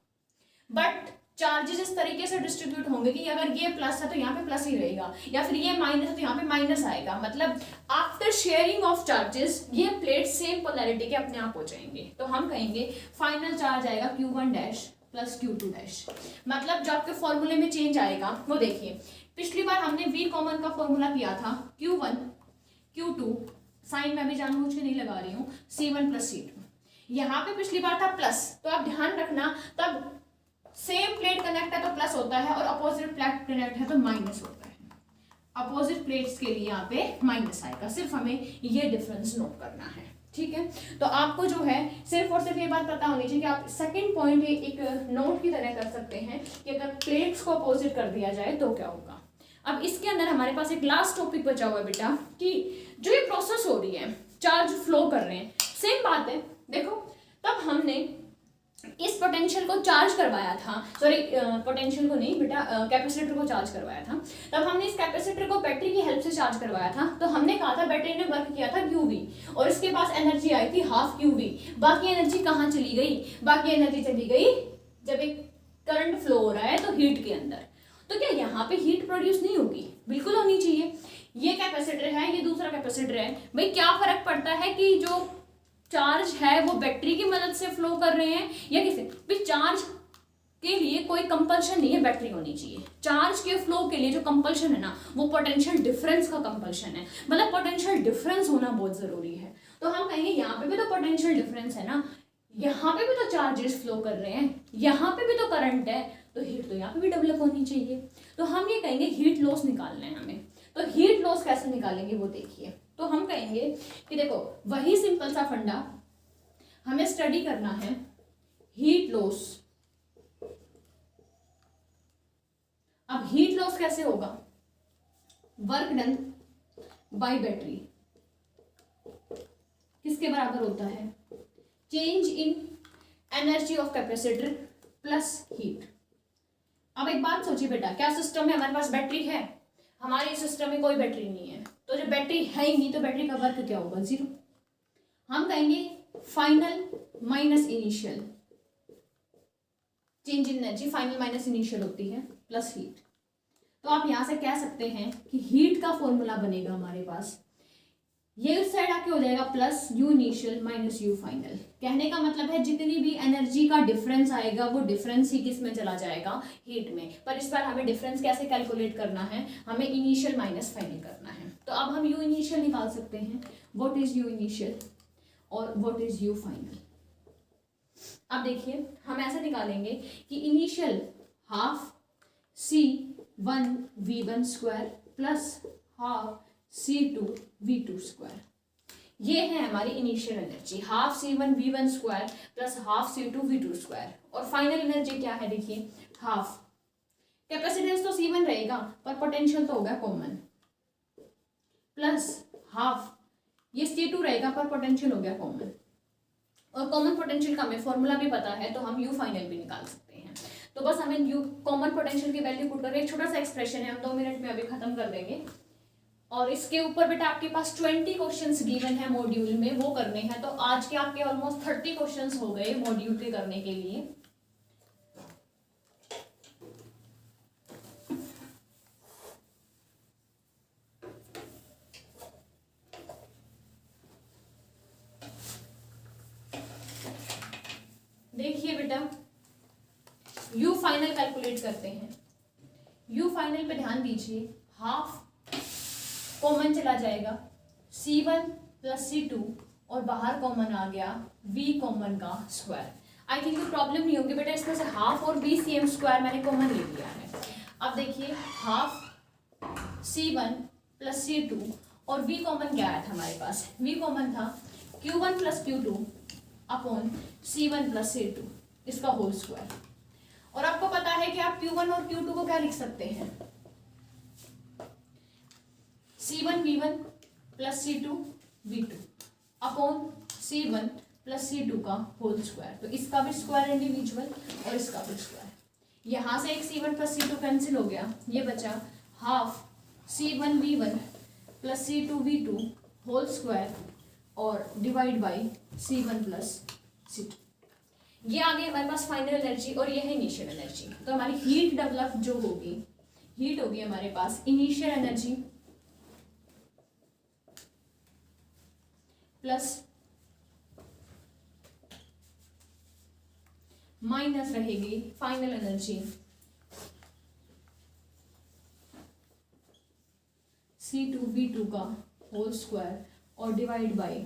बट चार्जेस इस तरीके से डिस्ट्रीब्यूट होंगे कि अगर ये प्लस है तो यहाँ पे प्लस ही रहेगा, या फिर ये माइनस है तो यहाँ पे माइनस आएगा। मतलब आफ्टर शेयरिंग ऑफ चार्जेस ये प्लेट सेम पोलैरिटी के अपने आप हो जाएंगे। तो हम कहेंगे फाइनल चार्ज आएगा Q1 dash plus Q2 dash. मतलब जो आपके फॉर्मूले में चेंज आएगा वो देखिए, पिछली बार हमने V कॉमन का फॉर्मूला किया था Q1 Q2, साइन मैं भी जानबूझ के नहीं लगा रही हूँ, C1 प्लस C2। यहाँ पे पिछली बार था प्लस, तो आप ध्यान रखना तब सेम प्लेट कनेक्ट है तो प्लस होता है, और अपोजिट प्लेट कनेक्ट है तो माइनस होता है। अपोजिट प्लेट्स के लिए यहाँ पे माइनस आएगा, सिर्फ हमें ये डिफरेंस नोट करना है, ठीक है। तो आपको जो है सिर्फ और सिर्फ ये बात पता होनी चाहिए कि आप सेकंड पॉइंट एक नोट की तरह कर सकते हैं कि अगर प्लेट्स को अपोजिट कर दिया जाए तो क्या होगा। अब इसके अंदर हमारे पास एक लास्ट टॉपिक बचा हुआ है बेटा, कि जो ये प्रोसेस हो रही है, चार्ज फ्लो कर रहे हैं, सेम बात है। देखो तब हमने इस पोटेंशियल को चार्ज करवाया था, सॉरी पोटेंशियल को नहीं बेटा, कैपेसिटर को चार्ज करवाया था। तब हमने इस कैपेसिटर को बैटरी की हेल्प से चार्ज करवाया था। तो हमने कहा था बैटरी ने वर्क किया था QV, और इसके पास एनर्जी आई थी हाफ QV। बाकी एनर्जी कहाँ चली गई, बाकी एनर्जी चली गई जब एक करंट फ्लो हो रहा है तो हीट के अंदर। तो क्या यहाँ पे हीट प्रोड्यूस नहीं होगी, बिल्कुल होनी चाहिए। ये कैपेसिटर है, ये दूसरा कैपेसिटर है, भाई क्या फर्क पड़ता है कि जो चार्ज है वो बैटरी की मदद से फ्लो कर रहे हैं या किसी भी। चार्ज के लिए कोई कंपल्शन नहीं है बैटरी होनी चाहिए, चार्ज के फ्लो के लिए जो कंपल्शन है ना वो पोटेंशियल डिफरेंस का कंपल्शन है। मतलब पोटेंशियल डिफरेंस होना बहुत जरूरी है। तो हम कहेंगे यहाँ पे भी तो पोटेंशियल डिफरेंस है ना, यहाँ पे भी तो चार्जेस फ्लो कर रहे हैं, यहाँ पे भी तो करंट है, तो हीट तो यहाँ पे भी डेवलप होनी चाहिए। तो हम ये कहेंगे हीट लॉस निकालना है हमें। तो हीट लॉस कैसे निकालेंगे वो देखिए। तो हम कहेंगे कि देखो वही सिंपल सा फंडा हमें स्टडी करना है, हीट लॉस। अब हीट लॉस कैसे होगा, वर्क डन बाय बैटरी किसके बराबर होता है, change in energy of capacitor plus heat. अब एक बात सोचिए बेटा, क्या सिस्टम में हमारे पास बैटरी है, हमारे सिस्टम में कोई बैटरी नहीं है, तो जब बैटरी है ही नहीं तो बैटरी का वर्क क्या होगा, जीरो। हम कहेंगे final minus initial, change in energy final minus initial होती है प्लस हीट। तो आप यहां से कह सकते हैं कि हीट का फॉर्मूला बनेगा हमारे पास, ये उस साइड आके हो जाएगा plus you initial minus you final. कहने का मतलब है जितनी भी एनर्जी का डिफरेंस आएगा वो डिफरेंस ही किस में चला जाएगा, हीट में। पर इस बार हमें डिफरेंस कैसे कैलकुलेट करना है, हमें इनिशियल माइनस फाइनल करना है। तो अब हम यू इनिशियल निकाल सकते हैं, व्हाट इज यू इनिशियल और व्हाट इज यू फाइनल। अब देखिए हम ऐसे निकालेंगे कि initial half C1 V1 square plus half C2 V2 square, ये है हमारी initial energy, half C1 V1 square plus half C2 V2 square. और फाइनल एनर्जी क्या है, देखिए हाफ, कैपेसिटेंस तो C1 रहेगा पर पोटेंशियल तो होगा कॉमन, प्लस हाफ ये C2 रहेगा पर पोटेंशियल हो गया कॉमन, और कॉमन पोटेंशियल का हमें फॉर्मूला भी पता है तो हम यू फाइनल भी निकाल सकते हैं। तो बस हमें यू कॉमन पोटेंशियल की वैल्यू पुट करके एक छोटा सा एक्सप्रेशन है, हम 2 मिनट में अभी खत्म कर देंगे। और इसके ऊपर बेटा आपके पास 20 क्वेश्चंस गिवन है मॉड्यूल में, वो करने हैं। तो आज के आपके ऑलमोस्ट 30 क्वेश्चंस हो गए मॉड्यूल के करने के लिए। देखिए बेटा यू फाइनल कैलकुलेट करते हैं। यू फाइनल पे ध्यान दीजिए, हाफ कॉमन चला जाएगा, C1 प्लस C2 और बाहर कॉमन आ गया V कॉमन का स्क्वायर। आई थिंक कोई प्रॉब्लम नहीं होगी बेटा, इसमें से हाफ और VCM स्क्वायर मैंने कॉमन ले लिया है। अब देखिए हाफ C1 प्लस C2 और V कॉमन क्या आया था हमारे पास, V कॉमन था Q1 plus Q2 upon C1 plus C2 इसका होल स्क्वायर। और आपको पता है कि आप Q1 और Q2 को क्या लिख सकते हैं, C1 V1 plus C2 V2 upon C1 plus C2 का होल स्क्वायर। तो इसका भी स्क्वायर इंडिविजुअल और इसका भी स्क्वायर। यहाँ से एक C1 प्लस C2 कैंसिल हो गया, ये बचा half C1 V1 plus C2 V2 whole square और divide by C1 plus C2। ये आ गई हमारे पास फाइनल एनर्जी और ये है इनिशियल एनर्जी। तो हमारी हीट डेवलप जो होगी, हीट होगी हमारे पास इनिशियल एनर्जी प्लस माइनस रहेगी फाइनल एनर्जी C2 V2 का होल स्क्वायर और डिवाइड बाय,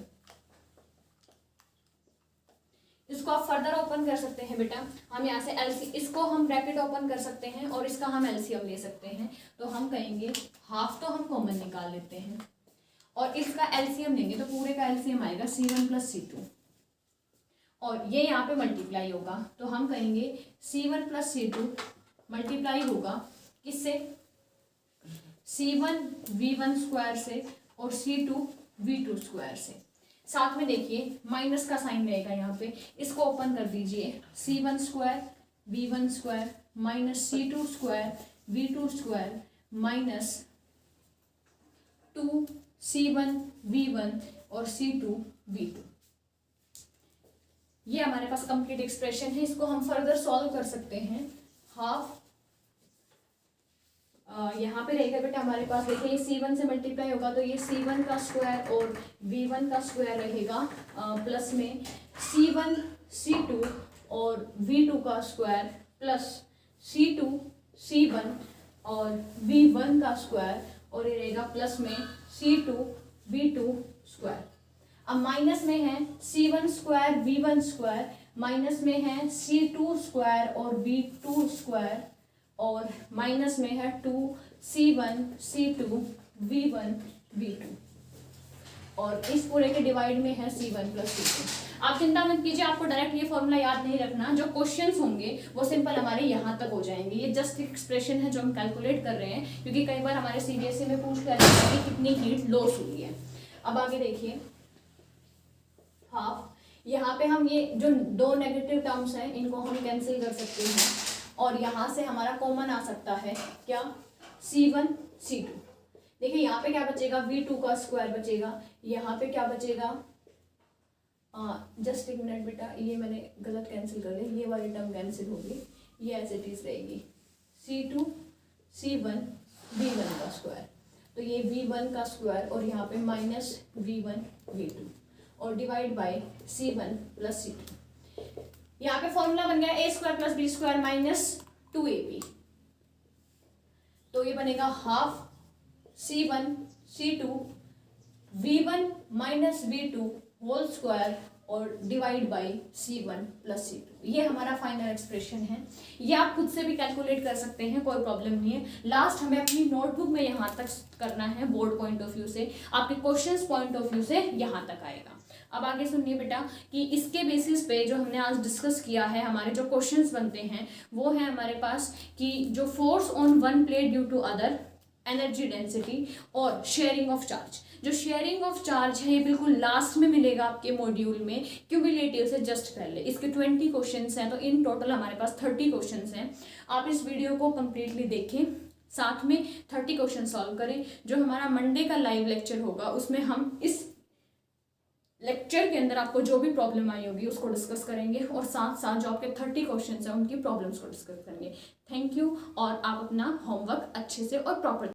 इसको आप फर्दर ओपन कर सकते हैं बेटा। हम यहाँ से इसको हम ब्रैकेट ओपन कर सकते हैं और इसका हम एलसीएम ले सकते हैं। तो हम कहेंगे हाफ तो हम कॉमन निकाल लेते हैं और इसका एलसीएम लेंगे तो पूरे का एलसीएम आएगा C1 प्लस C2 और ये यहाँ पे मल्टीप्लाई होगा। तो हम कहेंगे C1 प्लस C2 मल्टीप्लाई होगा किससे, C1 V1 स्क्वायर से और C2 V2 स्क्वायर से। साथ में देखिए माइनस का साइन रहेगा यहाँ पे, इसको ओपन कर दीजिए, C1 square V1 square minus C2 square V2 square minus 2 C1 V1 और C2 V2। ये हमारे पास कंप्लीट एक्सप्रेशन है। इसको हम फर्दर सॉल्व कर सकते हैं। हाफ यहाँ पे रहेगा बेटा हमारे पास, देखिए C1 से मल्टीप्लाई होगा तो ये C1 का स्क्वायर और V1 का स्क्वायर रहेगा प्लस में C1 C2 और V2 का स्क्वायर प्लस C2 C1 और V1 का स्क्वायर और ये रहेगा प्लस में C2 V2 स्क्वायर। अब माइनस में है C1 square V1 square, minus में है C2 स्क्वायर और V2 स्क्वायर और माइनस में है 2 C1 C2 V1 V2। और इस पूरे के डिवाइड में है C1 प्लस C2। आप चिंता मत कीजिए, आपको डायरेक्ट ये फॉर्मूला याद नहीं रखना, जो क्वेश्चंस होंगे वो सिंपल हमारे यहाँ तक हो जाएंगे। ये जस्ट एक्सप्रेशन है जो हम कैलकुलेट कर रहे हैं, क्योंकि कई बार हमारे CBSE में पूछ लिया जाता है कि कितनी हीट लॉस हुई है। अब आगे देखिए, हाफ, यहाँ पे हम ये जो दो नेगेटिव टर्म्स हैं इनको हम कैंसिल कर सकते हैं, और यहाँ से हमारा कॉमन आ सकता है क्या, C1 C2। देखिए यहाँ पे क्या बचेगा, V2 का स्क्वायर बचेगा, यहाँ पे क्या बचेगा, जस्ट एक मिनट बेटा, ये मैंने गलत कैंसिल कर लिया, ये वाली टर्म कैंसिल होगी, ये एज इट इज रहेगी, C2 C1 V1 का स्क्वायर, तो ये V1 का स्क्वायर और यहाँ पे माइनस V1 V2 और divide by C1 plus C2। यहाँ पे फॉर्मूला बन गया a square plus b square minus 2ab, तो ये बनेगा half C1 C2 V1 minus V2 whole square और divide by C1 plus C2। ये हमारा फाइनल एक्सप्रेशन है। ये आप खुद से भी कैलकुलेट कर सकते हैं, कोई प्रॉब्लम नहीं है। लास्ट हमें अपनी नोटबुक में यहाँ तक करना है, बोर्ड पॉइंट ऑफ व्यू से, आपके क्वेश्चंस पॉइंट ऑफ व्यू से यहाँ तक आएगा। अब आगे सुनिए बेटा कि इसके बेसिस पे जो हमने आज डिस्कस किया है, हमारे जो क्वेश्चंस बनते हैं वो है हमारे पास कि जो force on one plate due to other, energy density और शेयरिंग ऑफ चार्ज। जो शेयरिंग ऑफ चार्ज है ये बिल्कुल लास्ट में मिलेगा आपके मॉड्यूल में, क्यूमुलेटिव से जस्ट पहले। इसके 20 क्वेश्चंस हैं, तो इन टोटल हमारे पास 30 क्वेश्चंस हैं। आप इस वीडियो को कंप्लीटली देखें, साथ में 30 क्वेश्चन सॉल्व करें। जो हमारा मंडे का लाइव लेक्चर होगा उसमें हम इस लेक्चर के अंदर आपको जो भी प्रॉब्लम आई होगी उसको डिस्कस करेंगे, और साथ साथ जो आपके 30 क्वेश्चंस हैं उनकी प्रॉब्लम्स को डिस्कस करेंगे। थैंक यू, और आप अपना होमवर्क अच्छे से और प्रॉपर